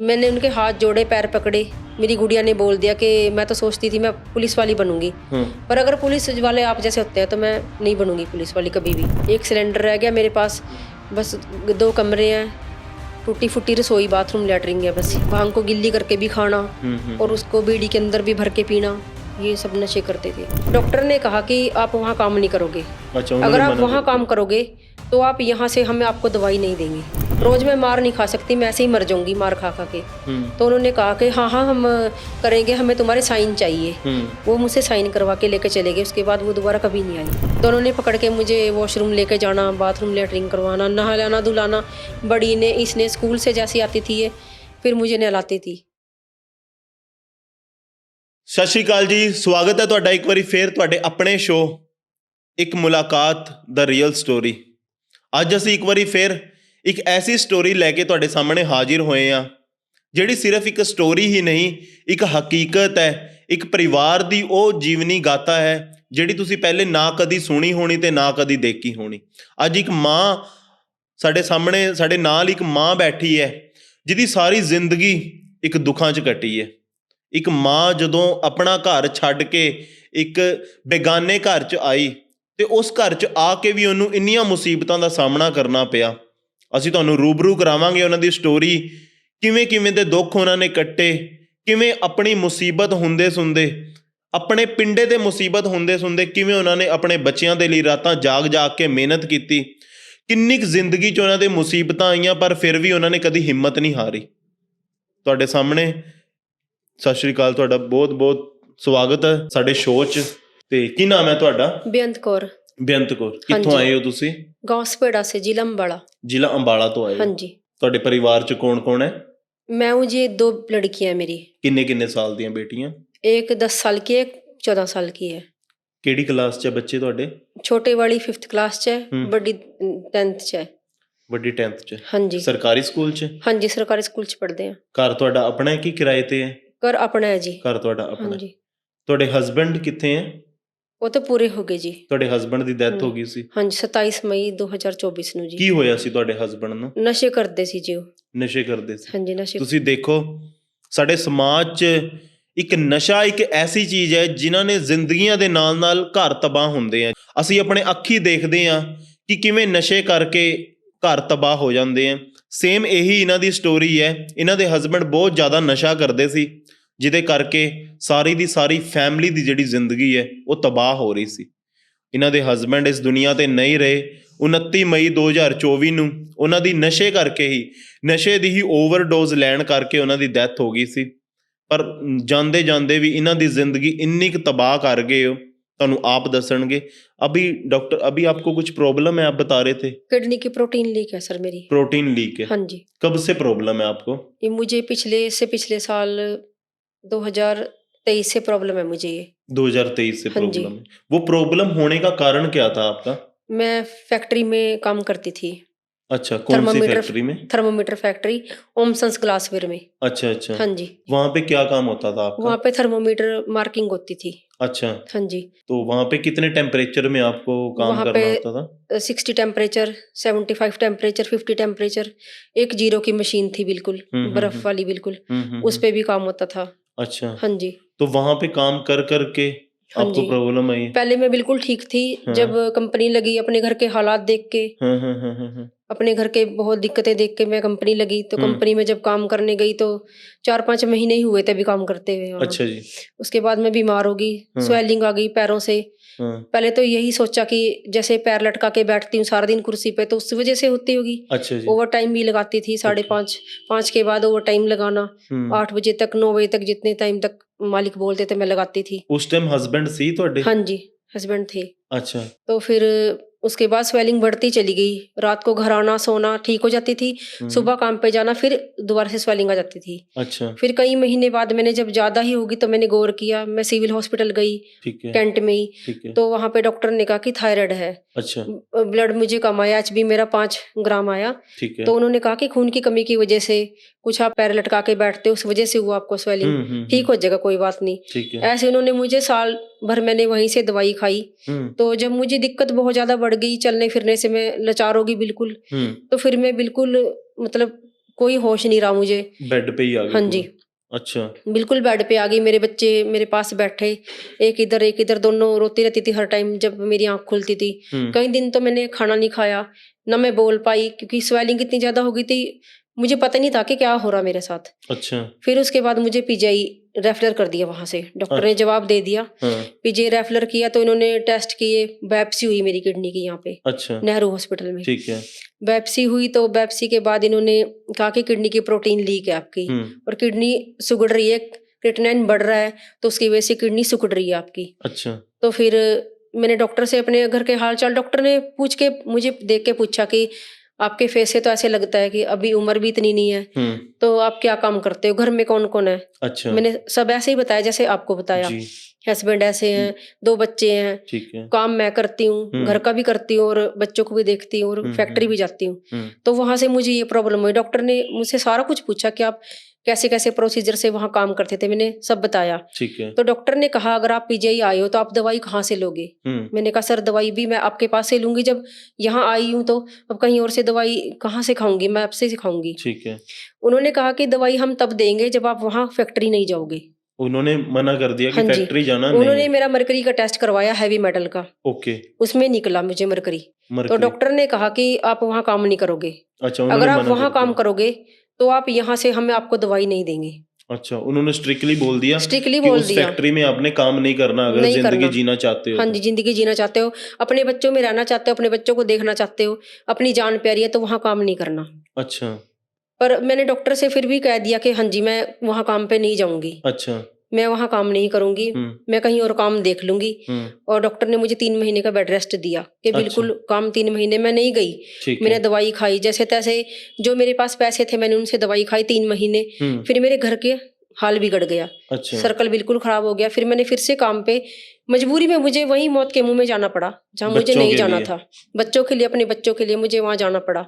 मैंने उनके हाथ जोड़े, पैर पकड़े। मेरी गुड़िया ने बोल दिया कि मैं तो सोचती थी मैं पुलिस वाली बनूंगी, पर अगर पुलिस वाले आप जैसे होते हैं तो मैं नहीं बनूंगी पुलिस वाली कभी भी। एक सिलेंडर रह गया मेरे पास, बस 2 कमरे हैं, टूटी फूटी रसोई, बाथरूम, लैटरिन है बस। भांग को गिल्ली करके भी खाना और उसको बीड़ी के अंदर भी भर के पीना, ये सब नशे करते थे। डॉक्टर ने कहा कि आप वहाँ काम नहीं करोगे। अच्छा, अगर आप वहाँ काम करोगे तो आप यहाँ से हमें आपको दवाई नहीं देंगे। रोज मैं मार नहीं खा सकती, मैं ऐसे ही मर जाऊंगी मार खा खा के। तो उन्होंने कहा कि हाँ हाँ हम करेंगे, हमें तुम्हारे साइन चाहिए। वो मुझसे साइन करवा के लेके चले गए। उसके बाद वो दोबारा कभी नहीं आई। तो उन्होंने पकड़ के मुझे वॉशरूम लेके जाना, बाथरूम लैटरिन करवाना, नहलाना धुलाना। बड़ी ने इसने स्कूल से जैसी आती थी ये फिर मुझे नहलाती थी। ਸਤਿ ਸ਼੍ਰੀ ਅਕਾਲ ਜੀ, ਸਵਾਗਤ ਹੈ ਤੁਹਾਡਾ ਇੱਕ ਵਾਰੀ ਫੇਰ ਤੁਹਾਡੇ ਆਪਣੇ ਸ਼ੋਅ ਇੱਕ ਮੁਲਾਕਾਤ ਦਾ ਰੀਅਲ ਸਟੋਰੀ। ਅੱਜ ਅਸੀਂ ਇੱਕ ਵਾਰੀ ਫੇਰ ਇੱਕ ਐਸੀ ਸਟੋਰੀ ਲੈ ਕੇ ਤੁਹਾਡੇ ਸਾਹਮਣੇ ਹਾਜ਼ਰ ਹੋਏ ਹਾਂ ਜਿਹੜੀ ਸਿਰਫ ਇੱਕ ਸਟੋਰੀ ਹੀ ਨਹੀਂ, ਇੱਕ ਹਕੀਕਤ ਹੈ, ਇੱਕ ਪਰਿਵਾਰ ਦੀ ਉਹ ਜੀਵਨੀ ਗਾਥਾ ਹੈ ਜਿਹੜੀ ਤੁਸੀਂ ਪਹਿਲੇ ਨਾ ਕਦੀ ਸੁਣੀ ਹੋਣੀ ਤੇ ਨਾ ਕਦੀ ਦੇਖੀ ਹੋਣੀ। ਅੱਜ ਇੱਕ ਮਾਂ ਸਾਡੇ ਸਾਹਮਣੇ, ਸਾਡੇ ਨਾਲ ਇੱਕ ਮਾਂ ਬੈਠੀ ਹੈ ਜਿਹਦੀ ਸਾਰੀ ਜ਼ਿੰਦਗੀ ਇੱਕ ਦੁੱਖਾਂ 'ਚ ਕੱਟੀ ਹੈ। ਇੱਕ ਮਾਂ ਜਦੋਂ ਆਪਣਾ ਘਰ ਛੱਡ ਕੇ ਇੱਕ ਬੇਗਾਨੇ ਘਰ 'ਚ ਆਈ ਅਤੇ ਉਸ ਘਰ 'ਚ ਆ ਕੇ ਵੀ ਉਹਨੂੰ ਇੰਨੀਆਂ ਮੁਸੀਬਤਾਂ ਦਾ ਸਾਹਮਣਾ ਕਰਨਾ ਪਿਆ। ਅਸੀਂ ਤੁਹਾਨੂੰ ਰੂਬਰੂ ਕਰਾਵਾਂਗੇ ਉਹਨਾਂ ਦੀ ਸਟੋਰੀ, ਕਿਵੇਂ ਕਿਵੇਂ ਦੇ ਦੁੱਖ ਉਹਨਾਂ ਨੇ ਕੱਟੇ, ਕਿਵੇਂ ਆਪਣੀ ਮੁਸੀਬਤ ਹੁੰਦੇ ਸੁਣਦੇ, ਆਪਣੇ ਪਿੰਡੇ ਦੇ ਮੁਸੀਬਤ ਹੁੰਦੇ ਸੁਣਦੇ ਕਿਵੇਂ ਉਹਨਾਂ ਨੇ ਆਪਣੇ ਬੱਚਿਆਂ ਦੇ ਲਈ ਰਾਤਾਂ ਜਾਗ ਜਾਗ ਕੇ ਮਿਹਨਤ ਕੀਤੀ, ਕਿੰਨੀ ਕੁ ਜ਼ਿੰਦਗੀ 'ਚ ਉਹਨਾਂ ਦੇ ਮੁਸੀਬਤਾਂ ਆਈਆਂ ਪਰ ਫਿਰ ਵੀ ਉਹਨਾਂ ਨੇ ਕਦੀ ਹਿੰਮਤ ਨਹੀਂ ਹਾਰੀ। ਤੁਹਾਡੇ ਸਾਹਮਣੇ ਸਤਿ ਸ਼੍ਰੀ ਅਕਾਲ, ਤੁਹਾਡਾ ਬਹੁਤ ਬਹੁਤ ਸਵਾਗਤ ਹੈ ਸਾਡੇ ਸ਼ੋਅ 'ਚ। ਤੇ ਕੀ ਨਾਮ ਹੈ ਤੁਹਾਡਾ? ਬੇਅੰਤ ਕੌਰ। ਬੇਅੰਤ ਕੌਰ, ਕਿੱਥੋਂ ਆਏ ਹੋ ਤੁਸੀਂ? गांव सपेड़ा से, जिला अम्बाला। ਜ਼ਿਲ੍ਹਾ ਅੰਬਾਲਾ ਤੋਂ ਆਏ ਹੋ। हाँ जी। ਤੁਹਾਡੇ ਪਰਿਵਾਰ 'ਚ ਕੌਣ ਕੌਣ ਹੈ? मैं हूँ जी, 2 लड़कियां हैं मेरी। ਕਿੰਨੇ ਕਿੰਨੇ ਸਾਲ ਦੀਆਂ ਬੇਟੀਆਂ? एक 10 साल की है, एक 14 साल की है। ਕਿਹੜੀ ਕਲਾਸ 'ਚ ਹੈ ਬੱਚੇ ਤੁਹਾਡੇ? छोटे वाली 5th क्लास च है, बड़ी 10th च है। ਵੱਡੀ 10th 'ਚ? हाँ जी। ਸਰਕਾਰੀ ਸਕੂਲ 'ਚ? हाँ जी, सरकारी स्कूल च पढ़ते हैं। ਘਰ ਤੁਹਾਡਾ ਆਪਣਾ ਹੈ ਕਿ ਕਿਰਾਏ ਤੇ ਹੈ? घर अपना है जी। ਘਰ ਤੁਹਾਡਾ हाँ ਆਪਣਾ। जी। ਤੁਹਾਡੇ ਹਸਬੈਂਡ ਕਿੱਥੇ ਹੈ? वो तो पूरे हो गए जी। ਤੁਹਾਡੇ ਹਸਬੈਂਡ ਦੀ ਡੈਥ ਹੋ ਗਈ ਸੀ? हाँ जी, 27 मई 2024 ਨੂੰ ਜੀ। ਕੀ ਹੋਇਆ ਸੀ ਤੁਹਾਡੇ ਹਸਬੈਂਡ ਨੂੰ? ਨਸ਼ੇ ਕਰਦੇ ਸੀ ਜੀ ਉਹ। ਨਸ਼ੇ ਕਰਦੇ ਸੀ? हाँ जी, नशे। ਤੁਸੀਂ ਦੇਖੋ ਸਾਡੇ ਸਮਾਜ 'ਚ ਇੱਕ ਨਸ਼ਾ ਇੱਕ ਐਸੀ ਚੀਜ਼ ਹੈ ਜਿਨ੍ਹਾਂ ਨੇ ਜ਼ਿੰਦਗੀਆਂ ਦੇ ਨਾਲ ਨਾਲ ਘਰ ਤਬਾਹ ਹੁੰਦੇ ਆ। ਅਸੀਂ ਆਪਣੇ ਅੱਖੀਂ ਦੇਖਦੇ ਹਾਂ ਕਿ ਕਿਵੇਂ ਨਸ਼ੇ ਕਰਕੇ ਘਰ ਤਬਾਹ ਹੋ ਜਾਂਦੇ ਆ। ਸੇਮ ਇਹੀ ਇਹਨਾਂ ਦੀ ਸਟੋਰੀ ਹੈ। ਇਹਨਾਂ ਦੇ ਹਸਬੈਂਡ ਬਹੁਤ ਜ਼ਿਆਦਾ ਨਸ਼ਾ ਕਰਦੇ ਸੀ ਜਿਹਦੇ ਕਰਕੇ ਸਾਰੀ ਦੀ ਸਾਰੀ ਫੈਮਿਲੀ ਦੀ ਜਿਹੜੀ ਜ਼ਿੰਦਗੀ ਹੈ ਉਹ ਤਬਾਹ ਹੋ ਰਹੀ ਸੀ। ਇਹਨਾਂ ਦੇ ਹਸਬੈਂਡ ਇਸ ਦੁਨੀਆ 'ਤੇ ਨਹੀਂ ਰਹੇ। 29 ਮਈ 2024 ਨੂੰ ਉਹਨਾਂ ਦੀ ਨਸ਼ੇ ਕਰਕੇ ਹੀ, ਨਸ਼ੇ ਦੀ ਹੀ ਓਵਰਡੋਜ਼ ਲੈਣ ਕਰਕੇ ਉਹਨਾਂ ਦੀ ਡੈਥ ਹੋ ਗਈ ਸੀ। ਪਰ ਜਾਂਦੇ ਜਾਂਦੇ ਵੀ ਇਹਨਾਂ ਦੀ ਜ਼ਿੰਦਗੀ ਇੰਨੀ ਕੁ ਤਬਾਹ ਕਰ ਗਏ ਹੋ, ਤੁਹਾਨੂੰ ਆਪ ਦੱਸਣਗੇ। अभी डॉक्टर, अभी आपको कुछ प्रॉब्लम है आप बता रहे थे? किडनी की प्रोटीन लीक है सर मेरी। प्रोटीन लीक है? हाँ जी। कब से प्रॉब्लम है आपको? ये मुझे पिछले साल 2023 से प्रॉब्लम है मुझे ये। 2023 से हाँ जी। प्रॉब्लम है। वो प्रॉब्लम होने का कारण क्या था आपका? मैं फैक्ट्री में काम करती थी। अच्छा, कौन सी फैक्ट्री में? थर्मोमीटर फैक्ट्री, ओमसंस ग्लासवेयर में। अच्छा अच्छा। हाँ जी। वहाँ पे क्या काम होता था आपका? वहाँ पे थर्मोमीटर मार्किंग होती थी। अच्छा। हाँ जी। तो वहाँ पे कितने टेम्परेचर में आपको काम वहाँ करना पे होता था? 60 टेम्परेचर, 75 टेम्परेचर, 50 टेम्परेचर। एक 0 की मशीन थी बिल्कुल, बर्फ वाली बिल्कुल, उस पे भी काम होता था। अच्छा। हाँ जी। तो वहाँ पे काम कर करके हाँ आपको जी। प्रॉब्लम आई? पहले मैं बिल्कुल ठीक थी। जब कंपनी लगी, अपने घर के हालात देख के, अपने घर के बहुत दिक्कतें देख के मैं कंपनी लगी। तो कंपनी में जब काम करने गई तो 4-5 महीने ही हुए थे अभी काम करते हुए। अच्छा जी। उसके बाद मैं बीमार हो गई, स्वेलिंग आ गई पैरों से। पहले तो यही सोचा कि जैसे पैर लटका के बैठती हूँ सारा दिन कुर्सी पे, तो उस वजह से होती होगी। अच्छा जी। ओवर टाइम भी लगाती थी, 5:30 के बाद ओवर टाइम लगाना, 8 बजे तक, 9 बजे तक, जितने टाइम तक मालिक बोलते थे मैं लगाती थी। उस टाइम हस्बैंड सी ਤੁਹਾਡੇ? हाँ जी, हस्बैंड थे। अच्छा। तो फिर उसके बाद स्वेलिंग बढ़ती चली गई। रात को घर आना, सोना ठीक हो जाती थी, सुबह काम पे जाना, फिर दोबारा से स्वेलिंग आ जाती थी। अच्छा। फिर कई महीने बाद मैंने जब ज्यादा ही होगी तो मैंने गौर किया, मैं सिविल हॉस्पिटल गई, ठीक है, कैंट में ही। ठीक है। तो वहां पे डॉक्टर ने कहा कि थायराइड है। अच्छा। ब्लड मुझे कम आया, HB मेरा 5 ग्राम आया। ठीक है। तो उन्होंने कहा कि खून की कमी की वजह से कुछ आप पैर लटका के बैठते हो, उस वजह से हुआ आपको स्वेलिंग, ठीक हो जाएगा, कोई बात नहीं। ठीक है। ऐसे उन्होंने मुझे साल भर मैंने वहीं से दवाई खाई। तो जब मुझे दिक्कत बहुत ज्यादा बढ़ गई, चलने फिरने से मैं लाचार हो गई बिल्कुल, तो फिर मैं बिल्कुल मतलब कोई होश नहीं रहा मुझे। बेड पे ही आ गए हाँ पूरे? जी, अच्छा। बिल्कुल बेड पे आ गई। मेरे बच्चे मेरे पास बैठे, एक इधर, दोनों रोती रहती थी हर टाइम जब मेरी आँख खुलती थी। कई दिन तो मैंने खाना नहीं खाया, ना मैं बोल पाई, क्योंकि स्वेलिंग इतनी ज़्यादा हो गई थी, मुझे पता नहीं था कि क्या हो रहा मेरे साथ। अच्छा। फिर उसके बाद मुझे पीजीआई रेफर कर दिया वहाँ से, डॉक्टर ने जवाब दे दिया। हाँ। पीजीआई रेफर किया तो इन्होंने टेस्ट किए, बायोप्सी हुई मेरी किडनी की यहाँ पे अच्छा। नेहरू हॉस्पिटल में। ठीक है। बायोप्सी हुई तो बायोप्सी के बाद इन्होंने कहा कि किडनी की प्रोटीन लीक है आपकी, और किडनी सुगड़ रही है, क्रिएटिनिन बढ़ रहा है, तो उसकी वजह से किडनी सुगड़ रही है आपकी। अच्छा। तो फिर मैंने डॉक्टर से अपने घर के हाल चाल, डॉक्टर ने पूछ के मुझे देख के पूछा कि आपके फेस से तो ऐसे लगता है कि अभी उम्र भी इतनी नहीं है, तो आप क्या काम करते हो, घर में कौन कौन है? अच्छा। मैंने सब ऐसे ही बताया जैसे आपको बताया। जी। हस्बैंड ऐसे हैं, 2 बच्चे हैं, ठीक है। काम मैं करती हूँ, घर का भी करती हूँ और बच्चों को भी देखती हूँ और फैक्ट्री भी जाती हूँ। तो वहां से मुझे ये प्रॉब्लम हुई। डॉक्टर ने मुझसे सारा कुछ पूछा कि आप कैसे कैसे प्रोसीजर से वहां काम करते थे, मैंने सब बताया। ठीक है। तो डॉक्टर ने कहा अगर आप पीजीआई आए हो तो आप दवाई कहाँ से लोगे? मैंने कहा सर दवाई भी मैं आपके पास से लूंगी, जब यहाँ आई हूँ तो अब कहीं और से दवाई कहाँ से खाऊंगी, मैं आपसे सिखाऊंगी। ठीक है। उन्होंने कहा कि दवाई हम तब देंगे जब आप वहाँ फैक्ट्री नहीं जाओगे। उन्होंने मना कर दिया कि हाँ जी, फैक्ट्री जाना नहीं उन्होंने है। मेरा मरकरी का टेस्ट करवाया, हैवी मेटल का, ओके। उसमें निकला मुझे मरकरी। तो मरकरी। डॉक्टर ने कहा कि आप वहाँ काम नहीं करोगे, अच्छा, अगर उन्होंने आप मना वहाँ कर काम दिया। करोगे तो आप यहाँ से हमें आपको दवाई नहीं देंगे। अच्छा, उन्होंने स्ट्रिक्टली बोल दिया स्ट्रिक्टली कि बोल उस दिया फैक्ट्री में आपने काम नहीं करना अगर नहीं जिंदगी करना। जीना चाहते हो हाँ तो। जी, जिंदगी जीना चाहते हो, अपने बच्चों में रहना चाहते हो, अपने बच्चों को देखना चाहते हो, अपनी जान प्यारी है, तो वहाँ काम नहीं करना। अच्छा। पर मैंने डॉक्टर से फिर भी कह दिया कि हाँ जी मैं वहाँ काम पे नहीं जाऊंगी, अच्छा। मैं वहाँ काम नहीं करूंगी, मैं कहीं और काम देख लूंगी। और डॉक्टर ने मुझे 3 महीने का बेड रेस्ट दिया कि बिल्कुल काम 3 महीने मैं नहीं गई। ठीक मैंने है। दवाई खाई जैसे तैसे, जो मेरे पास पैसे थे मैंने उनसे दवाई खाई 3 महीने। फिर मेरे घर के हाल बिगड़ गया, अच्छा। सर्कल बिल्कुल खराब हो गया। फिर मैंने फिर से काम पे, मजबूरी में मुझे वही मौत के मुंह में जाना पड़ा जहाँ मुझे बच्चों नहीं के जाना लिए। था। बच्चों के लिए, अपने बच्चों के लिए मुझे वहां जाना पड़ा,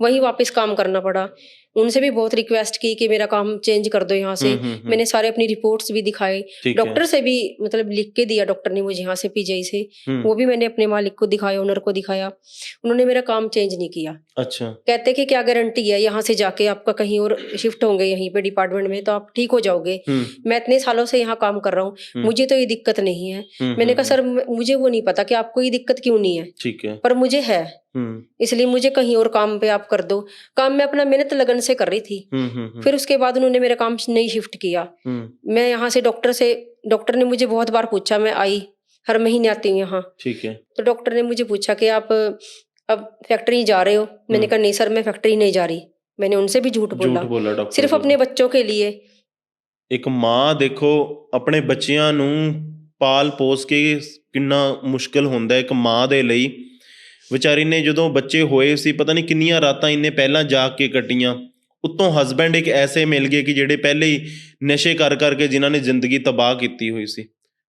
वहीं वापस काम करना पड़ा। उनसे भी बहुत रिक्वेस्ट की कि मेरा काम चेंज कर दो यहाँ से। मैंने सारे अपनी रिपोर्ट्स भी दिखाए, ठीक है। डॉक्टर से भी मतलब लिख के दिया डॉक्टर ने मुझे यहाँ से पीजीआई से, वो भी मैंने अपने मालिक को दिखाया, ओनर को दिखाया। उन्होंने मेरा काम चेंज नहीं किया। अच्छा। कहते कि क्या गारंटी है यहाँ से जाके आपका कहीं और शिफ्ट होंगे यहीं पे डिपार्टमेंट में तो आप ठीक हो जाओगे। मैं इतने सालों से यहाँ काम कर रहा हूँ, मुझे तो ये दिक्कत नहीं है। मैंने कहा सर मुझे वो नहीं पता कि आपको ये दिक्कत क्यों नहीं है, ठीक है, पर मुझे है, इसलिए मुझे कहीं और काम पे आप कर दो। काम मैं अपना मेहनत लगन से कर रही थी। फिर उसके बाद उन्होंने मेरा काम नहीं शिफ्ट किया। मैं यहाँ से डॉक्टर ने मुझे बहुत बार पूछा, मैं आई हर महीने आती हूँ यहाँ। ठीक है। तो डॉक्टर ने मुझे पूछा कि आप अब फैक्ट्री जा रहे हो? मैंने कहा नहीं सर मैं फैक्ट्री नहीं जा रही। मैंने उनसे भी झूठ बोला डॉक्टर सिर्फ अपने बच्चों के लिए। ਇੱਕ ਮਾਂ ਦੇਖੋ ਆਪਣੇ ਬੱਚਿਆਂ ਨੂੰ ਪਾਲ ਪੋਸ ਕੇ ਕਿੰਨਾ ਮੁਸ਼ਕਲ ਹੁੰਦਾ ਇੱਕ ਮਾਂ ਦੇ ਲਈ। ਵਿਚਾਰੀ ਨੇ ਜਦੋਂ ਬੱਚੇ ਹੋਏ ਸੀ ਪਤਾ ਨਹੀਂ ਕਿੰਨੀਆਂ ਰਾਤਾਂ ਇੰਨੇ ਪਹਿਲਾਂ ਜਾਗ ਕੇ ਕੱਟੀਆਂ, ਉੱਤੋਂ ਹਸਬੈਂਡ ਇੱਕ ਐਸੇ ਮਿਲ ਗਏ ਕਿ ਜਿਹੜੇ ਪਹਿਲੇ ਹੀ ਨਸ਼ੇ ਕਰ ਕਰਕੇ ਜਿਨ੍ਹਾਂ ਨੇ ਜ਼ਿੰਦਗੀ ਤਬਾਹ ਕੀਤੀ ਹੋਈ ਸੀ।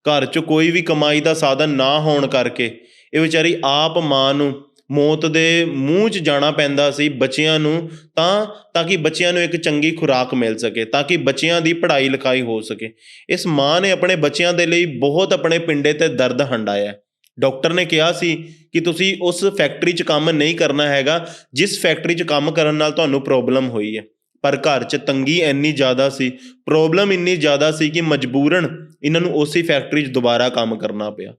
ਘਰ 'ਚ ਕੋਈ ਵੀ ਕਮਾਈ ਦਾ ਸਾਧਨ ਨਾ ਹੋਣ ਕਰਕੇ ਇਹ ਵਿਚਾਰੀ ਆਪ ਮਾਂ ਨੂੰ ਮੌਤ ਦੇ ਮੂੰਹ 'ਚ ਜਾਣਾ ਪੈਂਦਾ ਸੀ ਬੱਚਿਆਂ ਨੂੰ ਤਾਂ ਕਿ ਬੱਚਿਆਂ ਨੂੰ ਇੱਕ ਚੰਗੀ ਖੁਰਾਕ ਮਿਲ ਸਕੇ, ਤਾਂ ਕਿ ਬੱਚਿਆਂ ਦੀ ਪੜ੍ਹਾਈ ਲਿਖਾਈ ਹੋ ਸਕੇ। ਇਸ ਮਾਂ ਨੇ ਆਪਣੇ ਬੱਚਿਆਂ ਦੇ ਲਈ ਬਹੁਤ ਆਪਣੇ ਪਿੰਡੇ 'ਤੇ ਦਰਦ ਹੰਡਾਇਆ। ਡਾਕਟਰ ਨੇ ਕਿਹਾ ਸੀ ਕਿ ਤੁਸੀਂ ਉਸ ਫੈਕਟਰੀ 'ਚ ਕੰਮ ਨਹੀਂ ਕਰਨਾ ਹੈਗਾ ਜਿਸ ਫੈਕਟਰੀ 'ਚ ਕੰਮ ਕਰਨ ਨਾਲ ਤੁਹਾਨੂੰ ਪ੍ਰੋਬਲਮ ਹੋਈ ਹੈ, ਪਰ ਘਰ 'ਚ ਤੰਗੀ ਇੰਨੀ ਜ਼ਿਆਦਾ ਸੀ, ਪ੍ਰੋਬਲਮ ਇੰਨੀ ਜ਼ਿਆਦਾ ਸੀ ਕਿ ਮਜਬੂਰਨ ਇਹਨਾਂ ਨੂੰ ਉसी फैक्ट्री 'ਚ दोबारा काम करना पिया।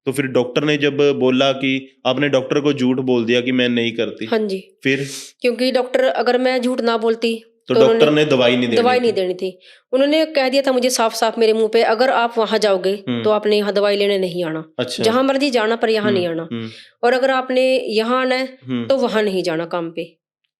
तो फिर डॉक्टर ने जब बोला कि आपने डॉक्टर को झूठ बोल दिया कि मैं नहीं करती। हाँ जी, फिर क्योंकि डॉक्टर अगर मैं झूठ ना बोलती तो डॉक्टर ने दवाई नहीं देनी थी। उन्होंने कह दिया था मुझे साफ साफ मेरे मुंह पे, अगर आप वहां जाओगे तो आपने यहाँ दवाई लेने नहीं आना। अच्छा। जहां मर्जी जाना पर यहाँ नहीं आना, और अगर आपने यहाँ आना है तो वहां नहीं जाना काम पे।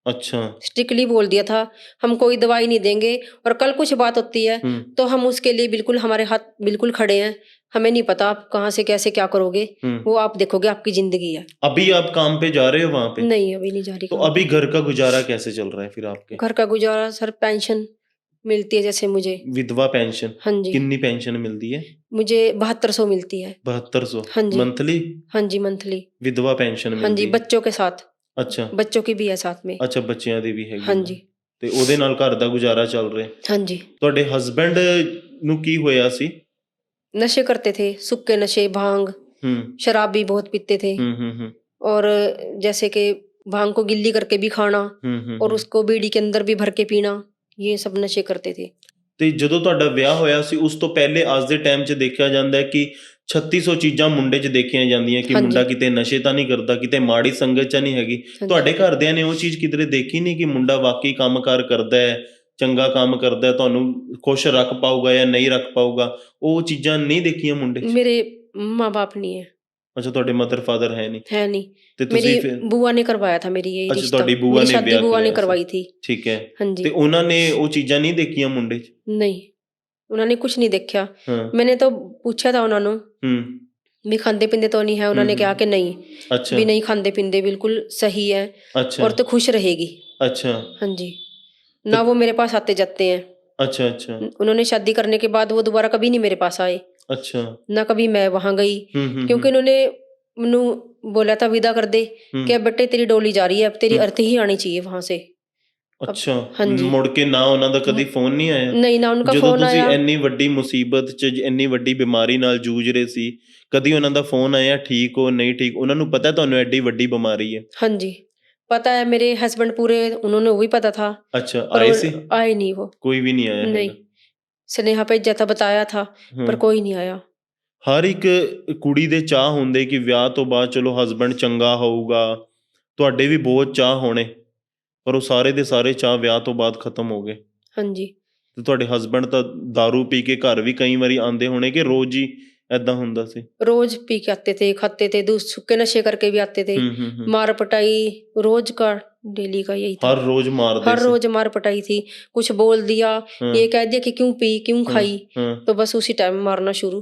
अच्छा। स्ट्रिक्टली बोल दिया था हम कोई दवाई नहीं देंगे, और कल कुछ बात होती है तो हम उसके लिए बिल्कुल हमारे हाथ बिल्कुल खड़े हैं। हमें नहीं पता आप कहाँ से कैसे क्या करोगे, वो आप देखोगे, आपकी जिंदगी है। अभी आप काम पे जा रहे हो वहां पे? नहीं अभी नहीं जा रही। तो अभी घर का गुजारा कैसे चल रहा है फिर आपके? घर का गुजारा सर पेंशन मिलती है जैसे मुझे, विधवा पेंशन। हाँ जी। कितनी पेंशन मिलती है? मुझे 7200 मिलती है। 7200? हाँ जी। मंथली? हाँ जी मंथली विधवा पेंशन। हाँ जी, बच्चों के साथ। अच्छा, बच्चों की भी है साथ में। अच्छा, ਬੱਚਿਆਂ ਦੀ ਵੀ ਹੈਗੀ। हाँ जी। ਤੇ ਉਹਦੇ ਨਾਲ ਘਰ ਦਾ ਗੁਜ਼ਾਰਾ ਚੱਲ ਰਿਹਾ। हाँ जी। ਤੁਹਾਡੇ ਹਸਬੈਂਡ ਨੂੰ ਕੀ ਹੋਇਆ ਸੀ? नशे करते थे, सूखे नशे, भांग, शराब भी बहुत पीते थे। और जैसे कि भांग को गिल्ली करके भी खाना और उसको बीड़ी के अंदर भी भर के पीना, ये सब नशे करते थे। ਤੇ ਜਦੋਂ ਤੁਹਾਡਾ ਵਿਆਹ ਹੋਇਆ ਸੀ ਉਸ ਤੋਂ ਪਹਿਲੇ ਅੱਜ ਦੇ ਟਾਈਮ 'ਚ ਦੇਖਿਆ ਜਾਂਦਾ ਹੈ ਕਿ 3600 ਚੀਜ਼ਾਂ ਮੁੰਡੇ 'ਚ ਦੇਖੀਆਂ ਜਾਂਦੀਆਂ ਕਿ ਹਾਂਜੀ। ਮੁੰਡਾ ਕਿਤੇ ਨਸ਼ੇ ਤਾਂ ਨਹੀਂ ਕਰਦਾ, ਕਿਤੇ ਮਾੜੀ ਸੰਗਤ 'ਚ ਨਹੀਂ ਹੈਗੀ। ਤੁਹਾਡੇ ਘਰਦਿਆਂ ਨੇ ਉਹ ਚੀਜ਼ ਕਿਧਰੇ ਦੇਖੀ ਨਹੀਂ ਕਿ ਮੁੰਡਾ ਵਾਕਈ ਕੰਮਕਾਰ ਕਰਦਾ ਹੈ, ਚੰਗਾ ਕੰਮ ਕਰਦਾ ਹੈ, ਤੁਹਾਨੂੰ ਖੁਸ਼ ਰੱਖ ਪਾਊਗਾ ਜਾਂ ਨਹੀਂ ਰੱਖ ਪਾਊਗਾ, ਉਹ ਚੀਜ਼ਾਂ ਨਹੀਂ ਦੇਖੀਆਂ ਮੁੰਡੇ 'ਚ? मेरे माँ बाप नहीं है, ਅੱਛਾ, ਤੁਹਾਡੇ ਮਦਰ ਫਾਦਰ ਹੈ ਨਹੀਂ है नहीं। ਤੇ मेरी ਤੁਸੀਂ ਫਿਰ बुआ ने करवाया था मेरी ये अच्छा, रिश्ता, ਤੁਹਾਡੀ बुआ मेरी ने शादी ब्याह बुआ ने कराया करवाई थी। ਠੀਕ ਹੈ हाँ ਤੇ जी, ਉਹਨਾਂ ਨੇ ਉਹ ਚੀਜ਼ਾਂ ਨਹੀਂ ਦੇਖੀਆਂ ਮੁੰਡੇ 'ਚ? नहीं उन्होंने कुछ नहीं देखा। ਹਾਂ मैंने तो पूछा था उन्होंने ਹੂੰ भी खाते पींदे तो नहीं है, उन्होंने कहा कि नहीं, ਅੱਛਾ भी नहीं खाते पींदे, बिल्कुल सही है ਅੱਛਾ और तो खुश रहेगी। ਅੱਛਾ हाँ जी, ना वो मेरे पास आते जाते हैं। ਅੱਛਾ ਅੱਛਾ उन्होंने शादी करने के बाद वो दोबारा कभी नहीं मेरे पास आए, ਅੱਛਾ ना कभी मैं वहां गई, क्योंकि उन्होंने मैनू बोला था विदा कर दे कि अब बेटे तेरी डोली जा रही है, अब तेरी अर्थी ही आनी चाहिए वहां से। ਅੱਛਾ हाँ जी। ਮੁੜ ਕੇ ਨਾ ਉਹਨਾਂ ਦਾ ਕਦੀ ਫੋਨ ਨਹੀਂ ਆਇਆ? नहीं, ना उनका ਜਦੋਂ फोन ਤੁਸੀਂ आया। ਇੰਨੀ ਵੱਡੀ ਮੁਸੀਬਤ 'ਚ ਇੰਨੀ ਵੱਡੀ ਬਿਮਾਰੀ ਨਾਲ ਜੂਝ ਰਹੇ ਸੀ, ਕਦੀ ਉਹਨਾਂ ਦਾ ਫੋਨ ਆਇਆ ਠੀਕ ਹੋ ਨਹੀਂ ਠੀਕ? ਉਹਨਾਂ ਨੂੰ ਪਤਾ ਤੁਹਾਨੂੰ ਐਡੀ ਵੱਡੀ ਬਿਮਾਰੀ ਹੈ? हाँ जी, पता है, मेरे हस्बैंड पूरे, उन्होंने वो भी पता था, ਅੱਛਾ पर ਆਏ वो ਸੀ? आए नहीं वो। ਕੋਈ ਵੀ ਨਹੀਂ ਆਇਆ नहीं, ਹੈਗਾ? स्नेहा भेजा था, बताया था, ਹੂੰ। पर कोई नहीं आया। ਹਰ ਇੱਕ ਕੁੜੀ ਦੇ ਚਾਹ ਹੁੰਦੇ ਕਿ ਵਿਆਹ ਤੋਂ ਬਾਅਦ ਚਲੋ ਹਸਬੈਂਡ ਚੰਗਾ ਹੋਊਗਾ, ਤੁਹਾਡੇ ਵੀ ਬਹੁਤ ਚਾਹ ਹੋਣੇ, ਪਰ ਉਹ ਸਾਰੇ ਦੇ ਸਾਰੇ ਚਾਹ ਵਿਆਹ ਤੋਂ ਬਾਅਦ ਖਤਮ ਹੋ ਗਏ। हाँ जी, ਤੇ ਤੁਹਾਡੇ ਹਸਬੈਂਡ ਤਾਂ दारू ਪੀ ਕੇ ਘਰ ਵੀ ਕਈ ਵਾਰੀ ਆਉਂਦੇ ਹੋਣੇ ਕਿ ਰੋਜ਼ ਹੀ ਐਦਾਂ ਹੁੰਦਾ ਸੀ? रोज पी के आते थे, खाते थे, दूध सूखे नशे करके भी आते थे। ਹੂੰ मार पटाई रोज का, डेली का यही था। ਹਰ ਰੋਜ਼ ਮਾਰਦੇ हर ਸੀ? रोज मार पटाई थी, कुछ बोल दिया, हाँ। ये कह दिया कि क्यों पी, क्यों खाई, हाँ, तो बस उसी टाइम मारना शुरू।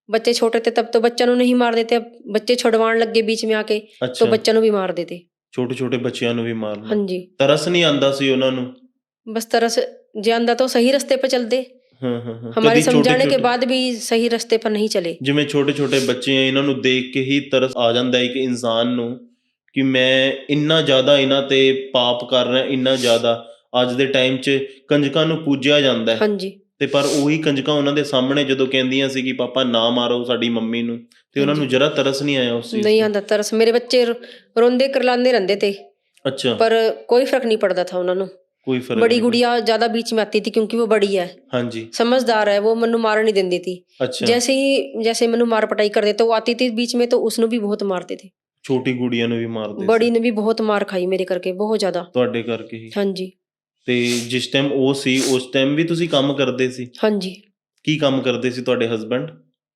बच्चे छोटे थे तब तो बच्चों को नहीं मार देते, अब बच्चे छुड़वाने लग गए बीच में आके, तो ਅੱਛਾ बच्चों को भी मार देते। ਛੋਟੇ ਛੋਟੇ ਬੱਚਿਆਂ ਨੂੰ ਵੀ ਮਾਰਨਾ? हाँ जी, ਤਰਸ ਨਹੀਂ ਆਂਦਾ ਸੀ ਉਹਨਾਂ ਨੂੰ? बस तरस जानदा तो सही रास्ते पे चल दे, ਹਾਂ हमारे ਕਦੀ समझाने के ਛੋਟੇ बाद भी सही रास्ते पर नहीं चले। ਜਿਵੇਂ ਛੋਟੇ ਛੋਟੇ ਬੱਚੇ ਆ, ਇਹਨਾਂ ਨੂੰ ਦੇਖ ਕੇ ਹੀ ਤਰਸ ਆ ਜਾਂਦਾ ਹੈ ਇੱਕ ਇਨਸਾਨ ਨੂੰ ਕਿ ਮੈਂ ਇੰਨਾ ਜ਼ਿਆਦਾ ਇਹਨਾਂ ਤੇ ਪਾਪ ਕਰ ਰਿਹਾ, ਇੰਨਾ ਜ਼ਿਆਦਾ। ਅੱਜ ਦੇ ਟਾਈਮ 'ਚ ਕੰਜਕਾਂ ਨੂੰ ਪੂਜਿਆ ਜਾਂਦਾ ਹੈ, हाँ जी, ਤੇ ਪਰ ਉਹੀ ਕੰਜਕਾਂ ਉਹਨਾਂ ਦੇ ਸਾਹਮਣੇ ਜਦੋਂ ਕਹਿੰਦੀਆਂ ਸੀ ਕਿ ਪਾਪਾ ਨਾ ਮਾਰੋ ਸਾਡੀ ਮੰਮੀ ਨੂੰ, ਤੇ ਉਹਨਾਂ ਨੂੰ ਜਰਾ ਤਰਸ ਨਹੀਂ ਆਇਆ ਉਸ ਚੀਜ਼ नहीं ਤੇ? आंदा तरस। मेरे बच्चे रोंदे करलांदे रहंदे थे, ਅੱਛਾ, पर कोई फर्क नहीं पड़ता था उन्होंने। ਕੋਈ ਫਰਕ बड़ी ਨਹੀਂ? गुड़िया ज्यादा बीच में आती थी क्योंकि वो बड़ी है, ਹਾਂਜੀ समझदार है, वो मनु मार नहीं देती थी। ਅੱਛਾ। जैसे मनु मार पटाई कर देते, वो आती थी बीच में तो उसने भी बहुत मारते थे। ਛੋਟੀ ਗੁੜੀਆਂ ਨੂੰ ਵੀ ਮਾਰਦੇ बड़ी ਸੀ ने भी बहुत मार खाई मेरे करके, बहुत ज्यादा। ਤੁਹਾਡੇ ਕਰਕੇ ਹੀ? हाँ जी, ਤੇ ਜਿਸ ਟਾਈਮ ਉਹ ਸੀ ਉਸ ਟਾਈਮ ਵੀ ਤੁਸੀਂ ਕੰਮ ਕਰਦੇ ਸੀ? हाँ जी, ਕੀ ਕੰਮ ਕਰਦੇ ਸੀ ਤੁਹਾਡੇ ਹਸਬੈਂਡ?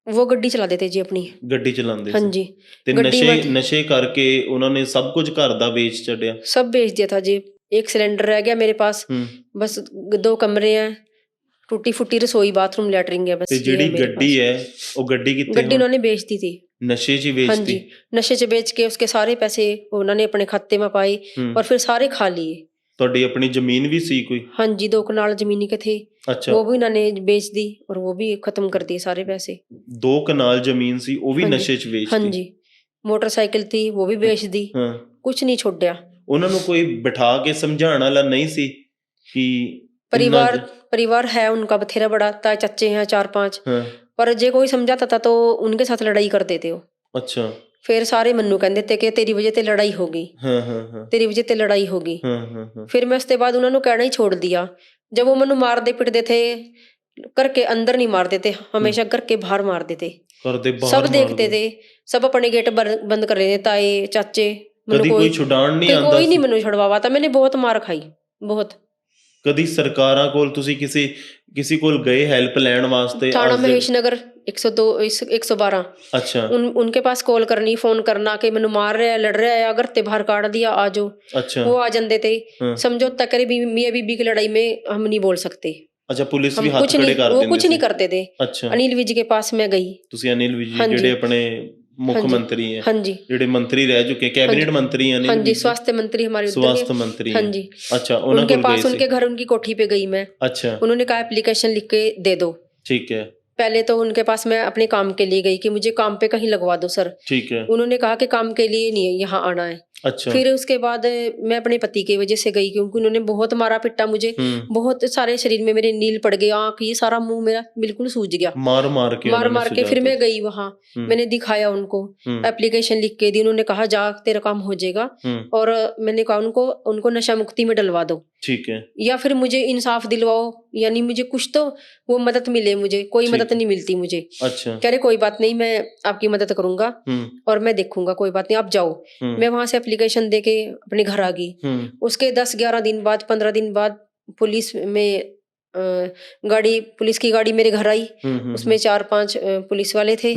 वो गड्डी चला देते जी अपनी। ਗੱਡੀ ਚਲਾਉਂਦੇ हाँ ਸੀ? जी, ਤੇ ਗੱਡੀ ਨਸ਼ੇ में- ਨਸ਼ੇ ਕਰਕੇ ਉਹਨਾਂ ਨੇ ਸਭ ਕੁਝ ਘਰ ਦਾ ਵੇਚ ਛੱਡਿਆ? सब बेच दिया था जी। एक सिलेंडर रह गया मेरे पास, ਹੂੰ। बस 2 कमरे हैं, टूटी फूटी रसोई, बाथरूम, लैटरिंग है, बस ਤੇ ये है ਜਿਹੜੀ मेरे ਗੱਡੀ पास। ਹੈ ਉਹ ਗੱਡੀ ਕਿੱਥੇ गड्डी ਹੁਣ? उन्होंने बेच दी थी। ਨਸ਼ੇ 'ਚ ਹੀ हाँ ਵੇਚਤੀ? जी, नशे से बेच के उसके सारे पैसे उन्होंने अपने खाते में पाए ਹੂੰ। और फिर सारे खा लिए। ਤੁਹਾਡੀ ਆਪਣੀ ਜ਼ਮੀਨ ਵੀ ਸੀ ਕੋਈ? हाँ जी, 2 कनाल जमीनी के थे, ਅੱਛਾ, वो भी उन्होंने बेच दी और वो भी खत्म कर दिए सारे पैसे। 2 ਕਨਾਲ ਜ਼ਮੀਨ ਸੀ ਉਹ ਵੀ हाँ जी, ਨਸ਼ੇ 'ਚ हाँ ਵੇਚਤੀ? जी, मोटरसाइकिल थी वो भी बेच दी, ਹਾਂ। कुछ नहीं छोड़ा। ਉਹਨਾਂ ਨੂੰ ਕੋਈ ਬਿਠਾ ਕੇ ਸਮਝਾਉਣ ਵਾਲਾ ਨਹੀਂ ਸੀ ਕਿ परिवार है उनका बथेरा बड़ा, ताए चाचे हैं 4-5, ਹਾਂ। पर जे कोई समझाता था तो उनके साथ लड़ाई कर देते हो। ਅੱਛਾ। फिर सारे मन्नू कहते थे कि तेरी वजह से लड़ाई होगी, ਹਾਂ ਹਾਂ ਹਾਂ तेरी वजह से लड़ाई होगी। ਹਾਂ ਹਾਂ ਹਾਂ फिर मैं उसके बाद उन्होंने कहना ही छोड़ दिया। जब वो मनु मारते पिटते थे, घर के अंदर नहीं मारते थे, हमेशा घर के बाहर मारते थे। ਕਰਦੇ ਬਾਹਰ सब देखते ਮਾਰਦੇ। थे, सब अपने गेट बंद कर लेते, ताए चाचे। ਕਦੀ ਕੋਈ ਛੁਡਾਉਣ ਨਹੀਂ ਆਉਂਦਾ कोई नहीं ਸੀ? मनु छुड़वावा था, मैंने बहुत मार खाई, बहुत। ਕਦੀ ਸਰਕਾਰਾਂ ਕੋਲ ਤੁਸੀਂ ਕਿਸੇ ਕੋਲ ਗਏ ਹੈਲਪ ਲੈਣ ਵਾਸਤੇ? थाना ਅੱਜ ਦੇ- महेश नगर 102 112 ਅੱਛਾ उनके पास कॉल करनी, फोन करना कि मैनू मार रहा है, लड़ रहा है, अगर ते बाहर काट दिया आ जाओ। ਅੱਛਾ वो आ जाते थे। हाँ। समझौता करे भी, मियाँ बीबी की लड़ाई में हम नहीं बोल सकते, ਅੱਛਾ ਪੁਲਿਸ ਵੀ हम ਹੱਥ कुछ ਖੜੇ नहीं, ਕਰ वो ਦਿੰਦੀ कुछ ਸੀ? नहीं करते थे। ਅੱਛਾ, अनिल विज के पास मैं गई। ਤੁਸੀਂ ਅਨਿਲ ਵਿਜ हाँ जी। ਜਿਹੜੇ ਆਪਣੇ ਮੁੱਖ हाँ जी। ਮੰਤਰੀ ਹੈ, हाँ जी, ਜਿਹੜੇ ਮੰਤਰੀ ਰਹਿ ਚੁੱਕੇ, ਕੈਬਨਿਟ ਮੰਤਰੀ हाँ ਅਨਿਲ जी, ਵਿਜ, स्वास्थ्य मंत्री हमारे उधर स्वास्थ्य के। मंत्री हाँ हैं। जी, ਅੱਛਾ ਉਹਨਾਂ उनके ਕੋਲ पास, ਗਏ उनके ਸੀ? घर, उनकी कोठी पे गई मैं। ਅੱਛਾ उन्होंने कहा एप्लीकेशन लिख के दे दो। ठीक है पहले तो उनके पास मैं अपने काम के लिए गई कि मुझे काम पे कहीं लगवा दो सर। ठीक है। उन्होंने कहा कि काम के लिए नहीं है, यहाँ आना है। अच्छा। फिर उसके बाद मैं अपने पति की वजह से गई, क्योंकि उन्होंने बहुत मारा पिटा मुझे। बहुत सारे शरीर में मेरे नील पड़ गए, आँख ये सारा मुंह मेरा बिल्कुल सूज गया। मार मार के मार उन्होंने मार के फिर सुझाव मैं गई वहां, मैंने दिखाया उनको, एप्लीकेशन लिख के दी। उन्होंने कहा जा तेरा काम हो जाएगा, और मैंने कहा उनको नशा मुक्ति में डलवा दो, ठीक है। या फिर मुझे इंसाफ दिलवाओ, यानी मुझे कुछ तो वो मदद मिले। मुझे कोई ठीक मदद है। नहीं मिलती मुझे। अच्छा। कह रहे कोई बात नहीं, मैं आपकी मदद करूंगा और मैं देखूंगा, कोई बात नहीं आप जाओ। मैं वहां से एप्लीकेशन देके अपने घर आ गई। उसके 10-11 दिन बाद, 15 दिन बाद पुलिस में पुलिस की गाड़ी मेरे घर आई। उसमें 4-5 पुलिस वाले थे,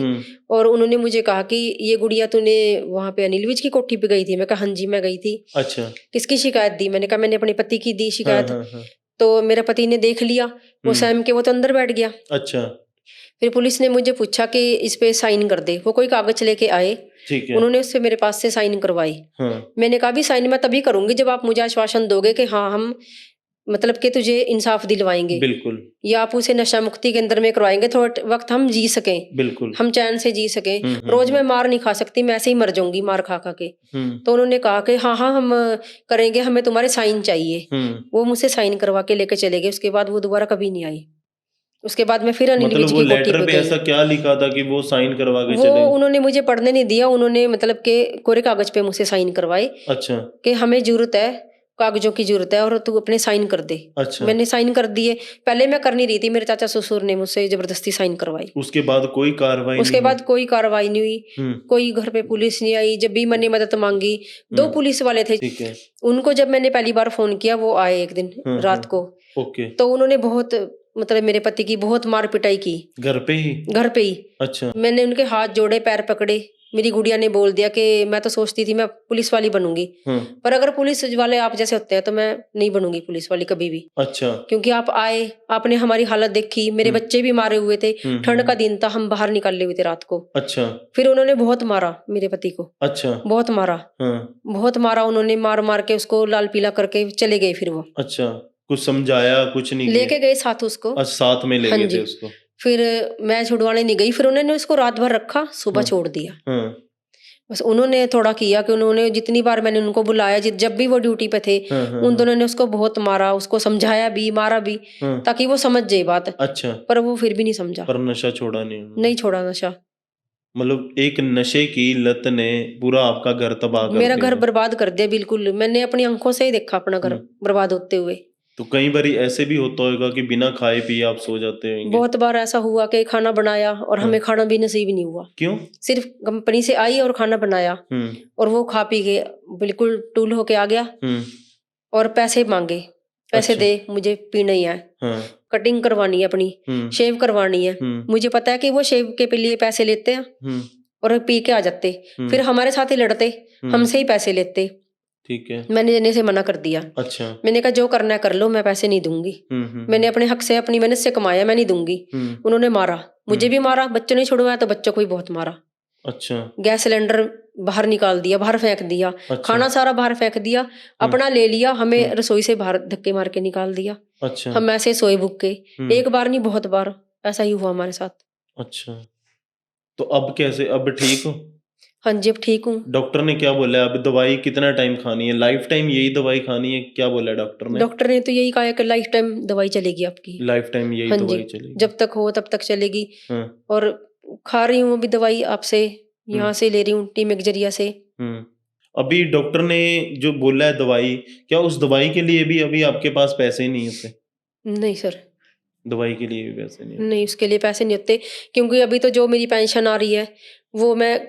और उन्होंने मुझे कहा कि ये गुड़िया तूने वहां पे अनिल विज की कोठी पे गई थी? मैं कहा हाँ जी मैं गई थी। अच्छा। किसकी शिकायत दी? मैंने कहा मैंने अपने पति की दी शिकायत। हाँ। तो मेरे पति ने देख लिया, वो सहम के वो तो अंदर बैठ गया। अच्छा। फिर पुलिस ने मुझे पूछा कि इस पे साइन कर दे। वो कोई कागज लेके आए, ठीक है। उन्होंने उससे मेरे पास से साइन करवाई। हाँ। मैंने कहा भी साइन मैं तभी करूंगी जब आप मुझे आश्वासन दोगे कि हाँ हम मतलब कि तुझे इंसाफ दिलवाएंगे, बिल्कुल। या आप उसे नशा मुक्ति केंद्र में करवाएंगे, थोड़ा वक्त हम जी सकें, बिल्कुल। हम चैन से जी सकें। रोज मैं मार नहीं खा सकती, मैं ऐसे ही मर जाऊंगी मार खा खा के। तो उन्होंने कहा कि हाँ हाँ हम करेंगे, हमें तुम्हारे साइन चाहिए। वो मुझसे साइन करवा के लेके चले गए। उसके बाद वो दोबारा कभी नहीं आई। उसके बाद मैं फिर अनिल मतलब विज वो की कोठी लेटर पे पे गई। ऐसा क्या लिखा था कि वो साइन करवा के वो चले? उन्होंने मुझे पढ़ने नहीं दिया, उन्होंने मतलब के कोरे कागज पे मुझसे साइन करवाए। अच्छा। कि हमें जरूरत है, कागजों की जरूरत है और तू अपने साइन कर दे। अच्छा। मैंने साइन कर दिए। पहले मैं कर नहीं रही थी, मेरे चाचा ससुर ने मुझसे जबरदस्ती साइन करवाई। उसके बाद कोई कार्रवाई उसके नहीं बाद कोई कार्रवाई नहीं हुई, कोई घर पे पुलिस नहीं आई। जब भी मैंने मदद मांगी, 2 पुलिस वाले थे, ठीक है। उनको जब मैंने पहली बार फोन किया वो आए एक दिन रात को। ओके। तो उन्होंने बहुत मतलब मेरे पति की बहुत मार पिटाई की। घर पे ही? घर पे ही। अच्छा। मैंने उनके हाथ जोड़े, पैर पकड़े। मेरी गुड़िया ने बोल दिया कि मैं तो सोचती थी मैं पुलिस वाली बनूंगी, पर अगर पुलिस वाले आप जैसे होते हैं तो मैं नहीं बनूंगी पुलिस वाली कभी भी। अच्छा। क्योंकि आप आए, आपने हमारी हालत देखी, मेरे बच्चे भी मारे हुए थे, ठंड का दिन था, हम बाहर निकाले हुए थे रात को। अच्छा। फिर उन्होंने बहुत मारा मेरे पति को। अच्छा। बहुत मारा। बहुत मारा उन्होंने, मार मार के उसको लाल पीला करके चले गए। फिर वो अच्छा, कुछ समझाया कुछ नहीं लेके गए साथ उसको। अच्छा, साथ में ले हाँ गए जी। थे उसको। फिर मैं छुड़वाने नहीं गई, फिर उन्होंने उसको रात भर रखा, सुबह छोड़ दिया। बस उन्होंने थोड़ा किया कि उन्होंने जितनी बार मैंने उनको बुलाया, जब भी वो ड्यूटी पे थे, उन दोनों ने उसको बहुत मारा, उसको समझाया भी, मारा भी, ताकि वो समझ जाए बात। अच्छा। पर वो फिर भी नहीं समझा। पर नशा छोड़ा नहीं उन्होंने? नहीं छोड़ा नशा। मतलब एक नशे की लत ने पूरा आपका घर तबाह कर मेरा दिया। घर बर्बाद कर दिया बिल्कुल। मैंने अपनी आंखों से ही देखा अपना घर बर्बाद होते हुए। तो कई बार ऐसे भी होता होगा कि बिना खाए पिए आप सो जाते होंगे? बहुत बार ऐसा हुआ कि खाना बनाया और हमें खाना भी नसीब नहीं हुआ। क्यों? सिर्फ कंपनी से आई और खाना बनाया, और वो खा पी के बिल्कुल टूल होके आ गया, और पैसे मांगे, पैसे अच्छा। दे, मुझे पीना ही है, कटिंग करवानी है अपनी, शेव करवानी है। मुझे पता है कि वो शेव के लिए पैसे लेते हैं और पी के आ जाते, फिर हमारे साथ ही लड़ते, हमसे ही पैसे लेते। ठीक है। मैंने देने से मना कर दिया। अच्छा। मैंने कहा जो करना है कर लो, मैं पैसे नहीं दूंगी। मैंने अपने हक से, अपनी मेहनत से कमाया, मैं नहीं दूंगी। उन्होंने मारा, मुझे भी मारा, बच्चों ने छुड़वाया तो बच्चों को भी बहुत मारा। अच्छा। गैस सिलेंडर बाहर निकाल दिया, बाहर फेंक दिया। अच्छा। खाना सारा बाहर फेंक दिया, अपना ले लिया, हमें रसोई से बाहर धक्के मार के निकाल दिया। अच्छा। हम ऐसे सोए भूखे, एक बार नहीं बहुत बार ऐसा ही हुआ हमारे साथ। अच्छा, तो अब कैसे, अब ठीक हो? हाँ जी अब ठीक हूँ। डॉक्टर ने क्या बोला? अब दवाई कितना टाइम खानी है? लाइफ टाइम यही दवाई खानी है? क्या बोला डॉक्टर ने? डॉक्टर ने तो यही कहा है कि लाइफ टाइम दवाई चलेगी आपकी। लाइफ टाइम यही हाँ दवाई जी, चलेगी? जब तक हो तब तक चलेगी। और खा रही हूँ अभी दवाई आपसे, यहाँ से ले रही हूँ टीम के जरिया से। अभी डॉक्टर ने जो बोला है दवाई, क्या उस दवाई के लिए भी अभी आपके पास पैसे नहीं होते? नहीं सर, दवाई के लिए भी पैसे नहीं होते? नहीं, उसके लिए पैसे नहीं होते, क्योंकि अभी तो जो मेरी पेंशन आ रही है वो मैं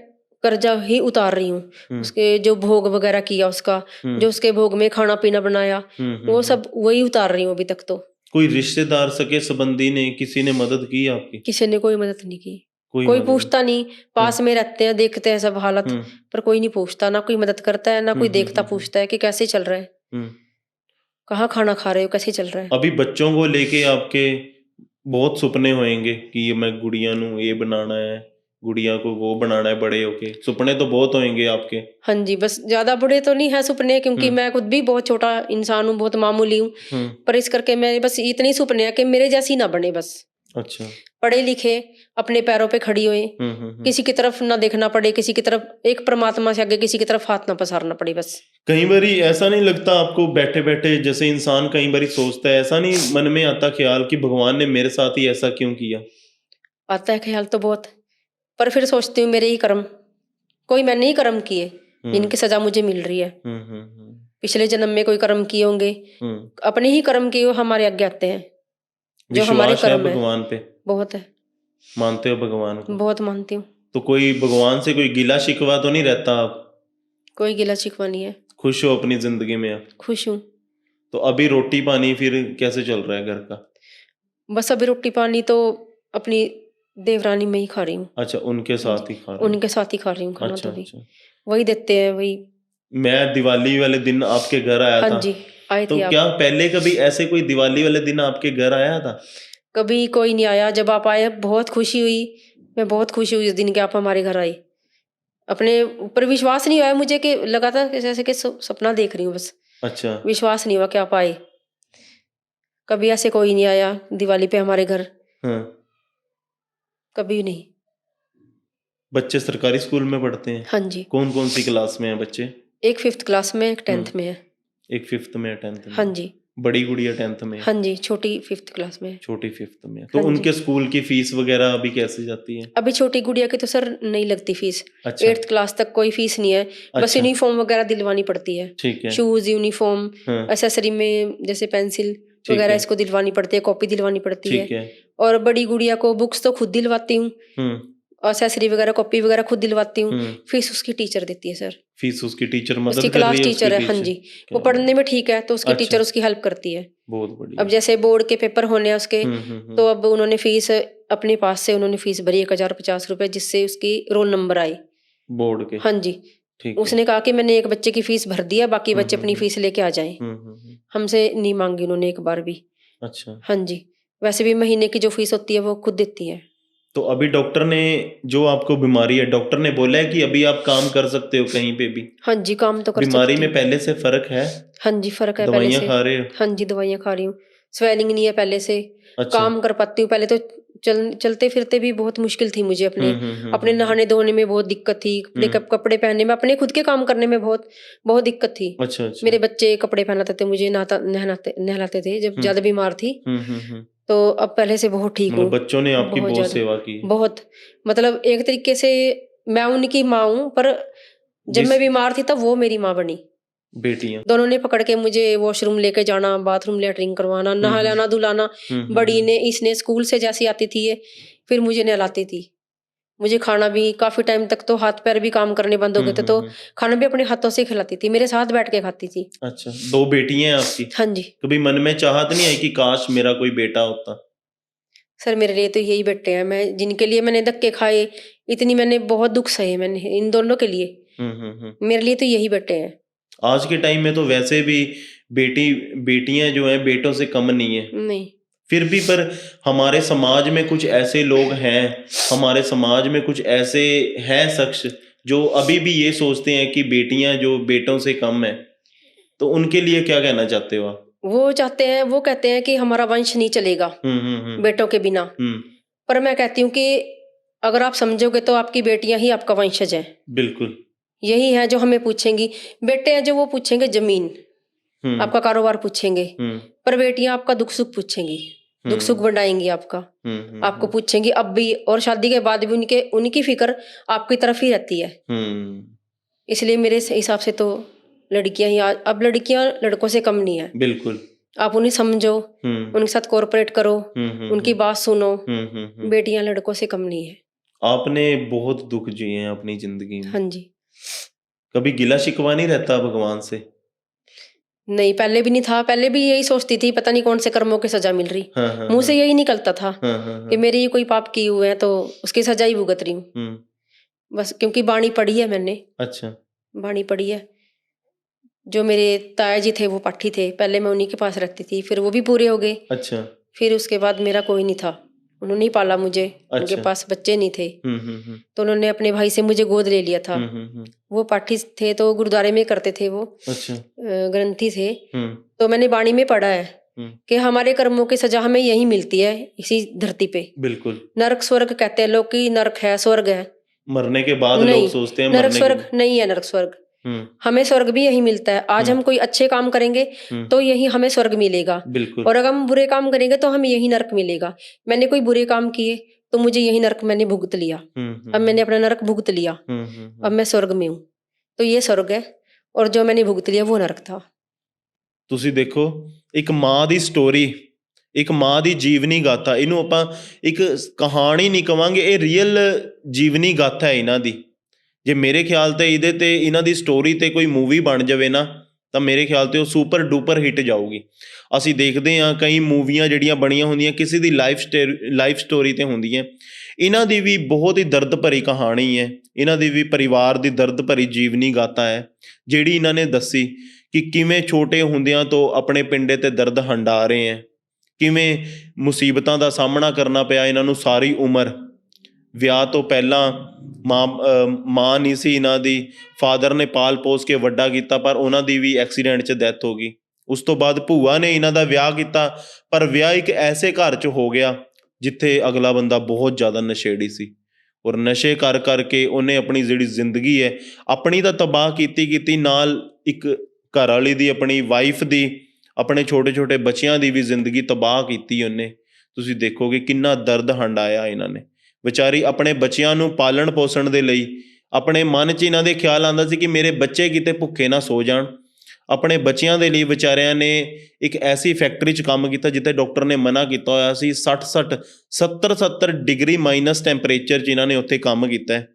कर्जा ही उतार रही हूँ। उसके जो भोग वगैरह किया उसका, जो उसके भोग में खाना पीना बनाया, वो सब वही उतार रही हूँ अभी तक। तो कोई रिश्तेदार, सगे संबंधी ने, किसी ने मदद की आपकी? किसी ने कोई मदद नहीं की। कोई पूछता नहीं, पास में रहते हैं, देखते हैं सब हालत, पर कोई नहीं पूछता, ना कोई मदद करता है, ना कोई देखता पूछता है कि कैसे चल रहा है, कहाँ खाना खा रहे हो, कैसे चल रहा है। अभी बच्चों को लेके आपके बहुत सुपने होंगे कि ये मैं गुड़िया नू ये बनाना है, गुड़िया को वो बनाना है, बड़े होके सुपने तो बहुत होंगे आपके। हाँ जी, बस ज्यादा बड़े तो नहीं है सुपने, क्योंकि मैं खुद भी बहुत छोटा इंसान हूँ, बहुत मामूली हूँ, पर इस करके मेरे बस इतने ही सुपने हैं कि मेरे जैसी ना बने बस। अच्छा। पढ़े लिखे, अपने पैरों पे खड़ी हुई, किसी की तरफ ना देखना पड़े, किसी की तरफ, एक परमात्मा से आगे किसी की तरफ हाथ ना पसारना पड़े बस। कई बारी ऐसा नहीं लगता आपको बैठे बैठे, जैसे इंसान कई बारी सोचता है, ऐसा नहीं मन में आता ख्याल कि भगवान ने मेरे साथ ही ऐसा क्यों किया? आता है ख्याल तो बहुत, पर फिर सोचती हूँ मेरे ही कर्म, कोई मैंने ही कर्म किए जिनकी सजा मुझे मिल रही है। पिछले जन्म में कोई कर्म किए होंगे, अपने ही कर्म किए वो हमारे आगे आते हैं, जो हमारे विश्वास है कर्म है। भगवान पे? बहुत है, मानते हो भगवान को? बहुत मानती हूँ। तो कोई भगवान से कोई गिला शिकवा तो नहीं रहता? आप कोई गिला शिकवा नहीं है, खुश हो अपनी जिंदगी में आप? खुश हूँ। तो अभी रोटी पानी फिर कैसे चल रहा है घर का? बस अभी रोटी पानी तो अपनी देवरानी में ही खा रही हूँ। अच्छा, उनके साथ ही खा रहे हो? उनके साथ ही खा रही हूँ खाना। अच्छा तो भी अच्छा। वही देते हैं, वही। मैं दिवाली वाले दिन आपके घर आया हाँ था। जी, आए तो थे आप। क्या पहले कभी ऐसे कोई दिवाली वाले दिन आपके घर आया था? कभी कोई नहीं आया, जब आप आए बहुत खुशी हुई, मैं बहुत खुशी हुई उस दिन कि आप हमारे घर आए। अपने ऊपर विश्वास नहीं हुआ मुझे, कि लगा था कि जैसे कि सपना देख रही हूँ बस। अच्छा। विश्वास नहीं हुआ कि आप आए। कभी ऐसे कोई नहीं आया दिवाली पे हमारे घर, हाँ। कभी नहीं। बच्चे सरकारी स्कूल में पढ़ते हैं? हाँ जी, कौन कौन सी क्लास में हैं बच्चे? एक 5th क्लास में, एक 10th में है। एक 5th में, 10th में? हाँ जी, बड़ी गुड़िया 10th में? हाँ जी, छोटी 5th क्लास में है। छोटी 5th में। तो हाँ जी। उनके स्कूल की फीस वगैरह अभी कैसे जाती है? अभी छोटी गुड़िया की तो सर नहीं लगती फीस। अच्छा। 8th क्लास तक कोई फीस नहीं है, बस अच्छा। यूनिफॉर्म वगैरह दिलवानी पड़ती है। ठीक है। शूज, यूनिफॉर्म, हाँ। एसेसरी में जैसे पेंसिल ठीक वगैरह है। इसको दिलवानी पड़ती है, कॉपी दिलवानी पड़ती ठीक है। है। और बड़ी गुड़िया को बुक्स तो खुद दिलवाती हूँ, हम्म एसेसरी वगैरह, कॉपी वगैरह खुद दिलवाती हूँ। हम्म। फीस उसकी टीचर देती है सर। फीस उसकी टीचर मदद उसकी कर रही क्लास है? टीचर है, हाँ टीचर जी। क्या वो पढ़ने बात। में ठीक है तो उसकी अच्छा। टीचर उसकी हेल्प करती है। बहुत अब बढ़िया। जैसे बोर्ड के पेपर होने हैं उसके, हम्म। तो अब उन्होंने फीस अपने पास से उन्होंने फीस भरी 1050 रुपए, जिससे उसकी रोल नंबर आई। बोर्ड के? हाँ जी। ठीक है। उसने कहा कि मैंने एक बच्चे की फीस भर दिया, बाकी बच्चे अपनी फीस लेके आ जाएं। हमसे नहीं मांगी उन्होंने एक बार भी। अच्छा। हाँ जी, वैसे भी महीने की जो फीस होती है वो खुद देती है। तो अभी डॉक्टर ने, जो आपको बीमारी है, डॉक्टर ने बोला है कि अभी आप काम कर सकते हो कहीं पे भी? हाँ जी, काम तो कर बीमारी सकती में हूँ। पहले से फर्क है? हाँ जी, फर्क है पहले दवाइयाँ से। खा रहे हो? हाँ जी, दवाइयाँ खा रही हूँ। स्वेलिंग नहीं है पहले से। अच्छा। काम कर पाती हूँ, पहले तो चलते फिरते भी बहुत मुश्किल थी मुझे। अपने नहाने धोने में बहुत दिक्कत थी, कपड़े पहनने में, अपने खुद के काम करने में बहुत बहुत दिक्कत थी। अच्छा अच्छा। मेरे बच्चे कपड़े पहनाते थे, मुझे नहलाते थे जब ज्यादा बीमार थी। तो अब पहले से बहुत ठीक हूँ। मतलब बच्चों ने आपकी बहुत ज्यादा सेवा की? बहुत, मतलब एक तरीके से मैं उनकी माँ हूँ, पर जब मैं बीमार थी तब वो मेरी माँ बनी। बेटियां दोनों ने पकड़ के मुझे वॉशरूम लेके जाना, बाथरूम लैट्रिन करवाना, नहलाना धुलाना। बड़ी ने, इसने स्कूल से जैसी आती थी ये, फिर मुझे नहलाती थी। मुझे खाना भी काफी टाइम तक तो हाथ पैर भी काम करने बंद हो गए थे, तो खाना भी अपने हाथों से खिलाती थी, मेरे साथ बैठ के खाती थी। अच्छा, 2 बेटियां हैं आपकी? हाँ जी। कभी मन में चाहत नहीं आई कि काश मेरा कोई बेटा होता? सर मेरे लिए तो यही बेटे हैं, मैं जिनके लिए मैंने धक्के खाए, इतनी मैंने बहुत दुख सहे मैंने इन दोनों के लिए। मेरे लिए तो यही बेटे हैं। आज के टाइम में तो वैसे भी बेटियां जो हैं बेटों से कम नहीं है। नहीं, फिर भी पर हमारे समाज में कुछ ऐसे लोग हैं, हमारे समाज में कुछ ऐसे हैं शख्स जो अभी भी ये सोचते हैं कि बेटियां जो बेटों से कम है। तो उनके लिए क्या कहना चाहते हो आप? वो चाहते हैं, वो कहते हैं कि हमारा वंश नहीं चलेगा बेटों के बिना। पर मैं कहती हूँ कि अगर आप समझोगे तो आपकी बेटियां ही आपका वंशज है। बिल्कुल। यही है जो हमें पूछेंगी। बेटे हैं जो वो पूछेंगे जमीन, आपका कारोबार पूछेंगे, पर बेटियां आपका दुख सुख पूछेंगी, दुख सुख बढ़ाएंगी आपका। आपको पूछेंगी अब भी, और शादी के बाद भी उनकी फिक्र आपकी तरफ ही रहती है। इसलिए मेरे हिसाब से तो लड़कियां ही अब लड़कियां लड़कों से कम नहीं है। बिल्कुल। आप उन्हें समझो, उनके साथ कोऑपरेट करो, उनकी बात सुनो। बेटियां लड़कों से कम नहीं है। आपने बहुत दुख जिए हैं अपनी जिंदगी में। हाँ जी। कभी गिला शिकवा नहीं रहता भगवान से? नहीं, पहले भी नहीं था। पहले भी यही सोचती थी पता नहीं कौन से कर्मों की सजा मिल रही। मुंह से यही निकलता था कि मेरे ये कोई पाप किए हुए हैं तो उसकी सजा ही भुगत रही हूँ बस, क्योंकि बाणी पढ़ी है मैंने। अच्छा। बाणी पढ़ी है। जो मेरे ताया जी थे वो पाठी थे, पहले मैं उन्हीं के पास रहती थी, फिर वो भी पूरे हो गए। अच्छा। फिर उसके बाद मेरा कोई नहीं था, उन्होंने ही पाला मुझे। उनके पास बच्चे नहीं थे, तो उन्होंने अपने भाई से मुझे गोद ले लिया था। वो पाठी थे तो गुरुद्वारे में करते थे वो। अच्छा। ग्रंथी थे। तो मैंने बाणी में पढ़ा है कि हमारे कर्मों की सजा हमें यही मिलती है इसी धरती पे। बिल्कुल। नरक स्वर्ग कहते हैं लोग कि नरक है स्वर्ग है, मरने के बाद लोग नहीं, सोचते हैं नरक मरने स्वर्ग के। नहीं है। नरक स्वर्ग हम्म। हमें स्वर्ग भी यही मिलता है। आज हम कोई अच्छे काम करेंगे तो यही हमें स्वर्ग मिलेगा, बिल्कुल। और अगर हम बुरे काम करेंगे तो हमें यही नरक मिलेगा। मैंने कोई बुरे काम किए तो मुझे यही नरक मैंने भुगत लिया। अब मैंने अपना नरक भुगत लिया, अब मैं स्वर्ग में हूँ, तो ये स्वर्ग है, और जो मैंने भुगत लिया वो नरक था। ਤੁਸੀਂ ਦੇਖੋ, ਇੱਕ ਮਾਂ ਦੀ ਸਟੋਰੀ, ਇੱਕ ਮਾਂ ਦੀ ਜੀਵਨੀ ਗਾਥਾ, ਇਹਨੂੰ ਆਪਾਂ ਇੱਕ ਕਹਾਣੀ ਨਹੀਂ ਕਵਾਂਗੇ, ਇਹ ਰੀਅਲ ਜੀਵਨੀ ਗਾਥਾ ਹੈ ਇਹਨਾਂ ਦੀ। ਜੇ ਮੇਰੇ ਖਿਆਲ ਤੇ ਇਹਦੇ ਤੇ ਇਹਨਾਂ ਦੀ ਸਟੋਰੀ ਤੇ ਕੋਈ ਮੂਵੀ ਬਣ ਜਾਵੇ ਨਾ, ਤਾਂ ਮੇਰੇ ਖਿਆਲ ਤੇ ਉਹ ਸੁਪਰ ਡੂਪਰ ਹਿੱਟ ਜਾਊਗੀ। ਅਸੀਂ ਦੇਖਦੇ ਹਾਂ ਕਈ ਮੂਵੀਆਂ ਜਿਹੜੀਆਂ ਬਣੀਆਂ ਹੁੰਦੀਆਂ ਕਿਸੇ ਦੀ ਲਾਈਫ ਸਟੋਰੀ ਤੇ ਹੁੰਦੀਆਂ, ਇਹਨਾਂ ਦੀ ਵੀ ਬਹੁਤ ਹੀ ਦਰਦ ਭਰੀ ਕਹਾਣੀ ਹੈ, ਇਹਨਾਂ ਦੀ ਵੀ ਪਰਿਵਾਰ ਦੀ ਦਰਦ ਭਰੀ ਜੀਵਨੀ ਗਾਥਾ ਹੈ, ਜਿਹੜੀ ਇਹਨਾਂ ਨੇ ਦੱਸੀ ਕਿ ਕਿਵੇਂ ਛੋਟੇ ਹੁੰਦਿਆਂ ਤੋਂ ਆਪਣੇ ਪਿੰਡੇ ਤੇ ਦਰਦ ਹੰਢਾ ਰਹੇ ਹੈ, ਕਿਵੇਂ ਮੁਸੀਬਤਾਂ ਦਾ ਸਾਹਮਣਾ ਕਰਨਾ ਪਿਆ ਇਹਨਾਂ ਨੂੰ ਸਾਰੀ ਉਮਰ। ਵਿਆਹ ਤੋਂ ਪਹਿਲਾਂ ਮਾਂ ਨਹੀਂ ਸੀ ਇਹਨਾਂ ਦੀ, ਫਾਦਰ ਨੇ ਪਾਲ ਪੋਸ ਕੇ ਵੱਡਾ ਕੀਤਾ, ਪਰ ਉਹਨਾਂ ਦੀ ਵੀ ਐਕਸੀਡੈਂਟ 'ਚ ਡੈਥ ਹੋ ਗਈ। ਉਸ ਤੋਂ ਬਾਅਦ ਭੂਆ ਨੇ ਇਹਨਾਂ ਦਾ ਵਿਆਹ ਕੀਤਾ, ਪਰ ਵਿਆਹ ਇੱਕ ਐਸੇ ਘਰ 'ਚ ਹੋ ਗਿਆ ਜਿੱਥੇ ਅਗਲਾ ਬੰਦਾ ਬਹੁਤ ਜ਼ਿਆਦਾ ਨਸ਼ੇੜੀ ਸੀ, ਔਰ ਨਸ਼ੇ ਕਰ ਕਰਕੇ ਉਹਨੇ ਆਪਣੀ ਜਿਹੜੀ ਜ਼ਿੰਦਗੀ ਹੈ ਆਪਣੀ ਤਾਂ ਤਬਾਹ ਕੀਤੀ, ਨਾਲ ਇੱਕ ਘਰ ਵਾਲੀ ਦੀ, ਆਪਣੀ ਵਾਈਫ ਦੀ, ਆਪਣੇ ਛੋਟੇ ਛੋਟੇ ਬੱਚਿਆਂ ਦੀ ਵੀ ਜ਼ਿੰਦਗੀ ਤਬਾਹ ਕੀਤੀ ਉਹਨੇ। ਤੁਸੀਂ ਦੇਖੋਗੇ ਕਿੰਨਾ ਦਰਦ ਹੰਢਾਇਆ ਇਹਨਾਂ ਨੇ। ਵਿਚਾਰੀ ਆਪਣੇ ਬੱਚਿਆਂ ਨੂੰ ਪਾਲਣ ਪੋਸਣ ਦੇ ਲਈ ਆਪਣੇ ਮਨ 'ਚ ਇਹਨਾਂ ਦੇ ਖਿਆਲ ਆਉਂਦਾ ਸੀ ਕਿ ਮੇਰੇ ਬੱਚੇ ਕਿਤੇ ਭੁੱਖੇ ਨਾ ਸੋ ਜਾਣ। ਆਪਣੇ ਬੱਚਿਆਂ ਦੇ ਲਈ ਵਿਚਾਰਿਆਂ ਨੇ ਇੱਕ ਐਸੀ ਫੈਕਟਰੀ 'ਚ ਕੰਮ ਕੀਤਾ ਜਿੱਥੇ ਡਾਕਟਰ ਨੇ ਮਨਾ ਕੀਤਾ ਹੋਇਆ ਸੀ। 70 ਡਿਗਰੀ ਮਾਈਨਸ ਟੈਂਪਰੇਚਰ 'ਚ ਇਹਨਾਂ ਨੇ ਉੱਥੇ ਕੰਮ ਕੀਤਾ ਹੈ।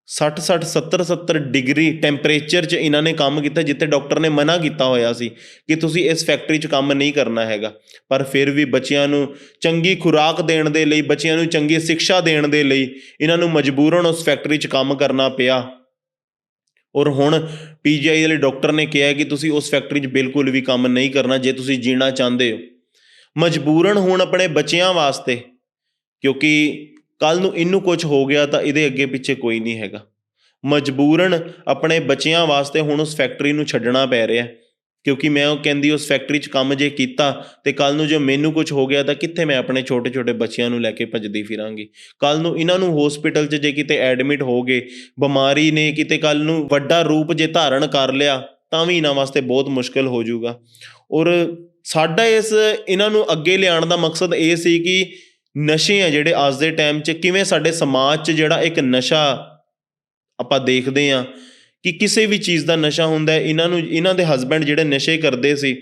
70 ਡਿਗਰੀ ਟੈਂਪਰੇਚਰ 'ਚ ਇਹਨਾਂ ਨੇ ਕੰਮ ਕੀਤਾ ਜਿੱਥੇ ਡਾਕਟਰ ਨੇ ਮਨਾ ਕੀਤਾ ਹੋਇਆ ਸੀ ਕਿ ਤੁਸੀਂ ਇਸ ਫੈਕਟਰੀ 'ਚ ਕੰਮ ਨਹੀਂ ਕਰਨਾ ਹੈਗਾ। ਪਰ ਫਿਰ ਵੀ ਬੱਚਿਆਂ ਨੂੰ ਚੰਗੀ ਖੁਰਾਕ ਦੇਣ ਦੇ ਲਈ, ਬੱਚਿਆਂ ਨੂੰ ਚੰਗੀ ਸਿੱਖਿਆ ਦੇਣ ਦੇ ਲਈ ਇਹਨਾਂ ਨੂੰ ਮਜਬੂਰਨ ਉਸ ਫੈਕਟਰੀ 'ਚ ਕੰਮ ਕਰਨਾ ਪਿਆ। ਔਰ ਹੁਣ PGI ਵਾਲੇ ਡਾਕਟਰ ਨੇ ਕਿਹਾ ਕਿ ਤੁਸੀਂ ਉਸ ਫੈਕਟਰੀ 'ਚ ਬਿਲਕੁਲ ਵੀ ਕੰਮ ਨਹੀਂ ਕਰਨਾ ਜੇ ਤੁਸੀਂ ਜੀਣਾ ਚਾਹੁੰਦੇ ਹੋ। ਮਜਬੂਰਨ ਹੁਣ ਆਪਣੇ ਬੱਚਿਆਂ ਵਾਸਤੇ, ਕਿਉਂਕਿ ਕੱਲ੍ਹ ਨੂੰ ਇਹਨੂੰ ਕੁਝ ਹੋ ਗਿਆ ਤਾਂ ਇਹਦੇ ਅੱਗੇ ਪਿੱਛੇ ਕੋਈ ਨਹੀਂ ਹੈਗਾ। ਮਜਬੂਰਨ ਆਪਣੇ ਬੱਚਿਆਂ ਵਾਸਤੇ ਹੁਣ ਉਸ ਫੈਕਟਰੀ ਨੂੰ ਛੱਡਣਾ ਪੈ ਰਿਹਾ, ਕਿਉਂਕਿ ਮੈਂ ਉਹ ਕਹਿੰਦੀ ਉਸ ਫੈਕਟਰੀ 'ਚ ਕੰਮ ਜੇ ਕੀਤਾ ਅਤੇ ਕੱਲ੍ਹ ਨੂੰ ਜੇ ਮੈਨੂੰ ਕੁਝ ਹੋ ਗਿਆ ਤਾਂ ਕਿੱਥੇ ਮੈਂ ਆਪਣੇ ਛੋਟੇ ਛੋਟੇ ਬੱਚਿਆਂ ਨੂੰ ਲੈ ਕੇ ਭੱਜਦੀ ਫਿਰਾਂਗੀ। ਕੱਲ੍ਹ ਨੂੰ ਇਹਨਾਂ ਨੂੰ ਹੋਸਪਿਟਲ 'ਚ ਜੇ ਕਿਤੇ ਐਡਮਿਟ ਹੋ ਗਏ, ਬਿਮਾਰੀ ਨੇ ਕਿਤੇ ਕੱਲ੍ਹ ਨੂੰ ਵੱਡਾ ਰੂਪ ਜੇ ਧਾਰਨ ਕਰ ਲਿਆ ਤਾਂ ਵੀ ਇਹਨਾਂ ਵਾਸਤੇ ਬਹੁਤ ਮੁਸ਼ਕਿਲ ਹੋ ਜਾਊਗਾ। ਔਰ ਸਾਡਾ ਇਹਨਾਂ ਨੂੰ ਅੱਗੇ ਲਿਆਉਣ ਦਾ ਮਕਸਦ ਇਹ ਸੀ ਕਿ ਨਸ਼ੇ ਆ ਜਿਹੜੇ ਅੱਜ ਦੇ ਟਾਈਮ 'ਚ ਕਿਵੇਂ ਸਾਡੇ ਸਮਾਜ 'ਚ ਜਿਹੜਾ ਇੱਕ ਨਸ਼ਾ ਆਪਾਂ ਦੇਖਦੇ ਹਾਂ ਕਿ ਕਿਸੇ ਵੀ ਚੀਜ਼ ਦਾ ਨਸ਼ਾ ਹੁੰਦਾ, ਇਹਨਾਂ ਦੇ ਹਸਬੈਂਡ ਜਿਹੜੇ ਨਸ਼ੇ ਕਰਦੇ ਸੀ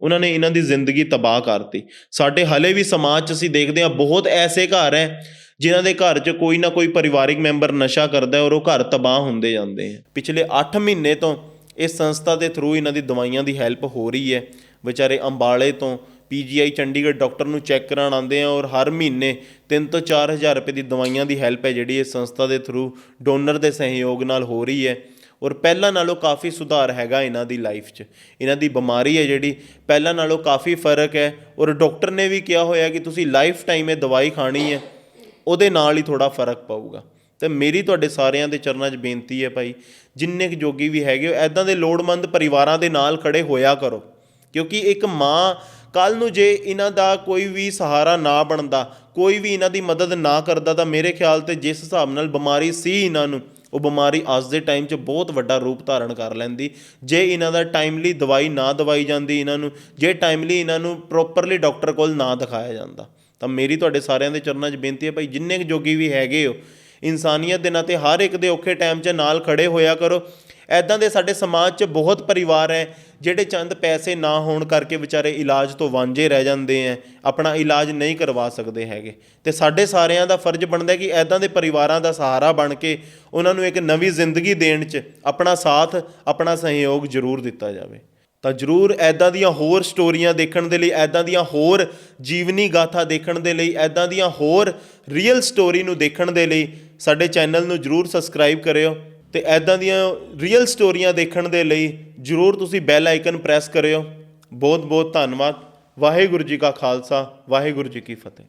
ਉਹਨਾਂ ਨੇ ਇਹਨਾਂ ਦੀ ਜ਼ਿੰਦਗੀ ਤਬਾਹ ਕਰਤੀ। ਸਾਡੇ ਹਾਲੇ ਵੀ ਸਮਾਜ 'ਚ ਅਸੀਂ ਦੇਖਦੇ ਹਾਂ ਬਹੁਤ ਐਸੇ ਘਰ ਹੈ ਜਿਨ੍ਹਾਂ ਦੇ ਘਰ 'ਚ ਕੋਈ ਨਾ ਕੋਈ ਪਰਿਵਾਰਿਕ ਮੈਂਬਰ ਨਸ਼ਾ ਕਰਦਾ ਔਰ ਉਹ ਘਰ ਤਬਾਹ ਹੁੰਦੇ ਜਾਂਦੇ ਹੈ। ਪਿਛਲੇ 8 ਮਹੀਨੇ ਤੋਂ ਇਸ ਸੰਸਥਾ ਦੇ ਥਰੂ ਇਹਨਾਂ ਦੀ ਦਵਾਈਆਂ ਦੀ ਹੈਲਪ ਹੋ ਰਹੀ ਹੈ। ਵਿਚਾਰੇ ਅੰਬਾਲੇ ਤੋਂ PGI ਚੰਡੀਗੜ੍ਹ ਡਾਕਟਰ ਨੂੰ ਚੈੱਕ ਕਰਾਉਣ ਆਉਂਦੇ ਆ, ਔਰ ਹਰ ਮਹੀਨੇ 3 ਤੋਂ 4 ਹਜ਼ਾਰ ਰੁਪਏ ਦੀ ਦਵਾਈਆਂ ਦੀ ਹੈਲਪ ਹੈ ਜਿਹੜੀ ਇਸ ਸੰਸਥਾ ਦੇ ਥਰੂ ਡੋਨਰ ਦੇ ਸਹਿਯੋਗ ਨਾਲ ਹੋ ਰਹੀ ਹੈ। ਔਰ ਪਹਿਲਾਂ ਨਾਲੋਂ ਕਾਫੀ ਸੁਧਾਰ ਹੈਗਾ ਇਹਨਾਂ ਦੀ ਲਾਈਫ 'ਚ। ਇਹਨਾਂ ਦੀ ਬਿਮਾਰੀ ਹੈ ਜਿਹੜੀ ਪਹਿਲਾਂ ਨਾਲੋਂ ਕਾਫੀ ਫਰਕ ਹੈ, ਔਰ ਡਾਕਟਰ ਨੇ ਵੀ ਕਿਹਾ ਹੋਇਆ ਕਿ ਤੁਸੀਂ ਲਾਈਫ ਟਾਈਮ ਇਹ ਦਵਾਈ ਖਾਣੀ ਹੈ, ਉਹਦੇ ਨਾਲ ਹੀ ਥੋੜ੍ਹਾ ਫਰਕ ਪਊਗਾ। ਅਤੇ ਮੇਰੀ ਤੁਹਾਡੇ ਸਾਰਿਆਂ ਦੇ ਚਰਨਾਂ 'ਚ ਬੇਨਤੀ ਹੈ ਭਾਈ, ਜਿੰਨੇ ਕੁ ਜੋਗੀ ਵੀ ਹੈਗੇ ਹੋ ਇੱਦਾਂ ਦੇ ਲੋੜਵੰਦ ਪਰਿਵਾਰਾਂ ਦੇ ਨਾਲ ਖੜ੍ਹੇ ਹੋਇਆ ਕਰੋ, ਕਿਉਂਕਿ ਇੱਕ ਮਾਂ ਕੱਲ੍ਹ ਨੂੰ ਜੇ ਇਹਨਾਂ ਦਾ ਕੋਈ ਵੀ ਸਹਾਰਾ ਨਾ ਬਣਦਾ, ਕੋਈ ਵੀ ਇਹਨਾਂ ਦੀ ਮਦਦ ਨਾ ਕਰਦਾ, ਤਾਂ ਮੇਰੇ ਖਿਆਲ 'ਤੇ ਜਿਸ ਹਿਸਾਬ ਨਾਲ ਬਿਮਾਰੀ ਸੀ ਇਹਨਾਂ ਨੂੰ, ਉਹ ਬਿਮਾਰੀ ਅੱਜ ਦੇ ਟਾਈਮ 'ਚ ਬਹੁਤ ਵੱਡਾ ਰੂਪ ਧਾਰਨ ਕਰ ਲੈਂਦੀ ਜੇ ਇਹਨਾਂ ਦਾ ਟਾਈਮਲੀ ਦਵਾਈ ਨਾ ਦਵਾਈ ਜਾਂਦੀ ਇਹਨਾਂ ਨੂੰ, ਜੇ ਟਾਈਮਲੀ ਇਹਨਾਂ ਨੂੰ ਪ੍ਰੋਪਰਲੀ ਡਾਕਟਰ ਕੋਲ ਨਾ ਦਿਖਾਇਆ ਜਾਂਦਾ। ਤਾਂ ਮੇਰੀ ਤੁਹਾਡੇ ਸਾਰਿਆਂ ਦੇ ਚਰਨਾਂ 'ਚ ਬੇਨਤੀ ਹੈ ਭਾਈ, ਜਿੰਨੇ ਕੁ ਜੋਗੀ ਵੀ ਹੈਗੇ ਹੋ ਇਨਸਾਨੀਅਤ ਦੇ ਨਾਤੇ ਹਰ ਇੱਕ ਦੇ ਔਖੇ ਟਾਈਮ 'ਚ ਨਾਲ ਖੜ੍ਹੇ ਹੋਇਆ ਕਰੋ। ਇੱਦਾਂ ਦੇ ਸਾਡੇ ਸਮਾਜ 'ਚ ਬਹੁਤ ਪਰਿਵਾਰ ਹੈ ਜਿਹੜੇ ਚੰਦ ਪੈਸੇ ਨਾ ਹੋਣ ਕਰਕੇ ਵਿਚਾਰੇ ਇਲਾਜ ਤੋਂ ਵਾਂਝੇ ਰਹਿ ਜਾਂਦੇ ਹੈ, ਆਪਣਾ ਇਲਾਜ ਨਹੀਂ ਕਰਵਾ ਸਕਦੇ ਹੈਗੇ। ਅਤੇ ਸਾਡੇ ਸਾਰਿਆਂ ਦਾ ਫਰਜ਼ ਬਣਦਾ ਕਿ ਇੱਦਾਂ ਦੇ ਪਰਿਵਾਰਾਂ ਦਾ ਸਹਾਰਾ ਬਣ ਕੇ ਉਹਨਾਂ ਨੂੰ ਇੱਕ ਨਵੀਂ ਜ਼ਿੰਦਗੀ ਦੇਣ 'ਚ ਆਪਣਾ ਸਾਥ, ਆਪਣਾ ਸਹਿਯੋਗ ਜ਼ਰੂਰ ਦਿੱਤਾ ਜਾਵੇ। ਤਾਂ ਜ਼ਰੂਰ ਇੱਦਾਂ ਦੀਆਂ ਹੋਰ ਸਟੋਰੀਆਂ ਦੇਖਣ ਦੇ ਲਈ, ਇੱਦਾਂ ਦੀਆਂ ਹੋਰ ਜੀਵਨੀ ਗਾਥਾ ਦੇਖਣ ਦੇ ਲਈ, ਇੱਦਾਂ ਦੀਆਂ ਹੋਰ ਰੀਅਲ ਸਟੋਰੀ ਨੂੰ ਦੇਖਣ ਦੇ ਲਈ ਸਾਡੇ ਚੈਨਲ ਨੂੰ ਜ਼ਰੂਰ ਸਬਸਕ੍ਰਾਈਬ ਕਰਿਓ, ਅਤੇ ਇੱਦਾਂ ਦੀਆਂ ਰੀਅਲ ਸਟੋਰੀਆਂ ਦੇਖਣ ਦੇ ਲਈ ਜ਼ਰੂਰ ਤੁਸੀਂ ਬੈਲ ਆਈਕਨ ਪ੍ਰੈਸ ਕਰਿਓ। ਬਹੁਤ ਬਹੁਤ ਧੰਨਵਾਦ। ਵਾਹਿਗੁਰੂ ਜੀ ਕਾ ਖਾਲਸਾ, ਵਾਹਿਗੁਰੂ ਜੀ ਕੀ ਫਤਿਹ।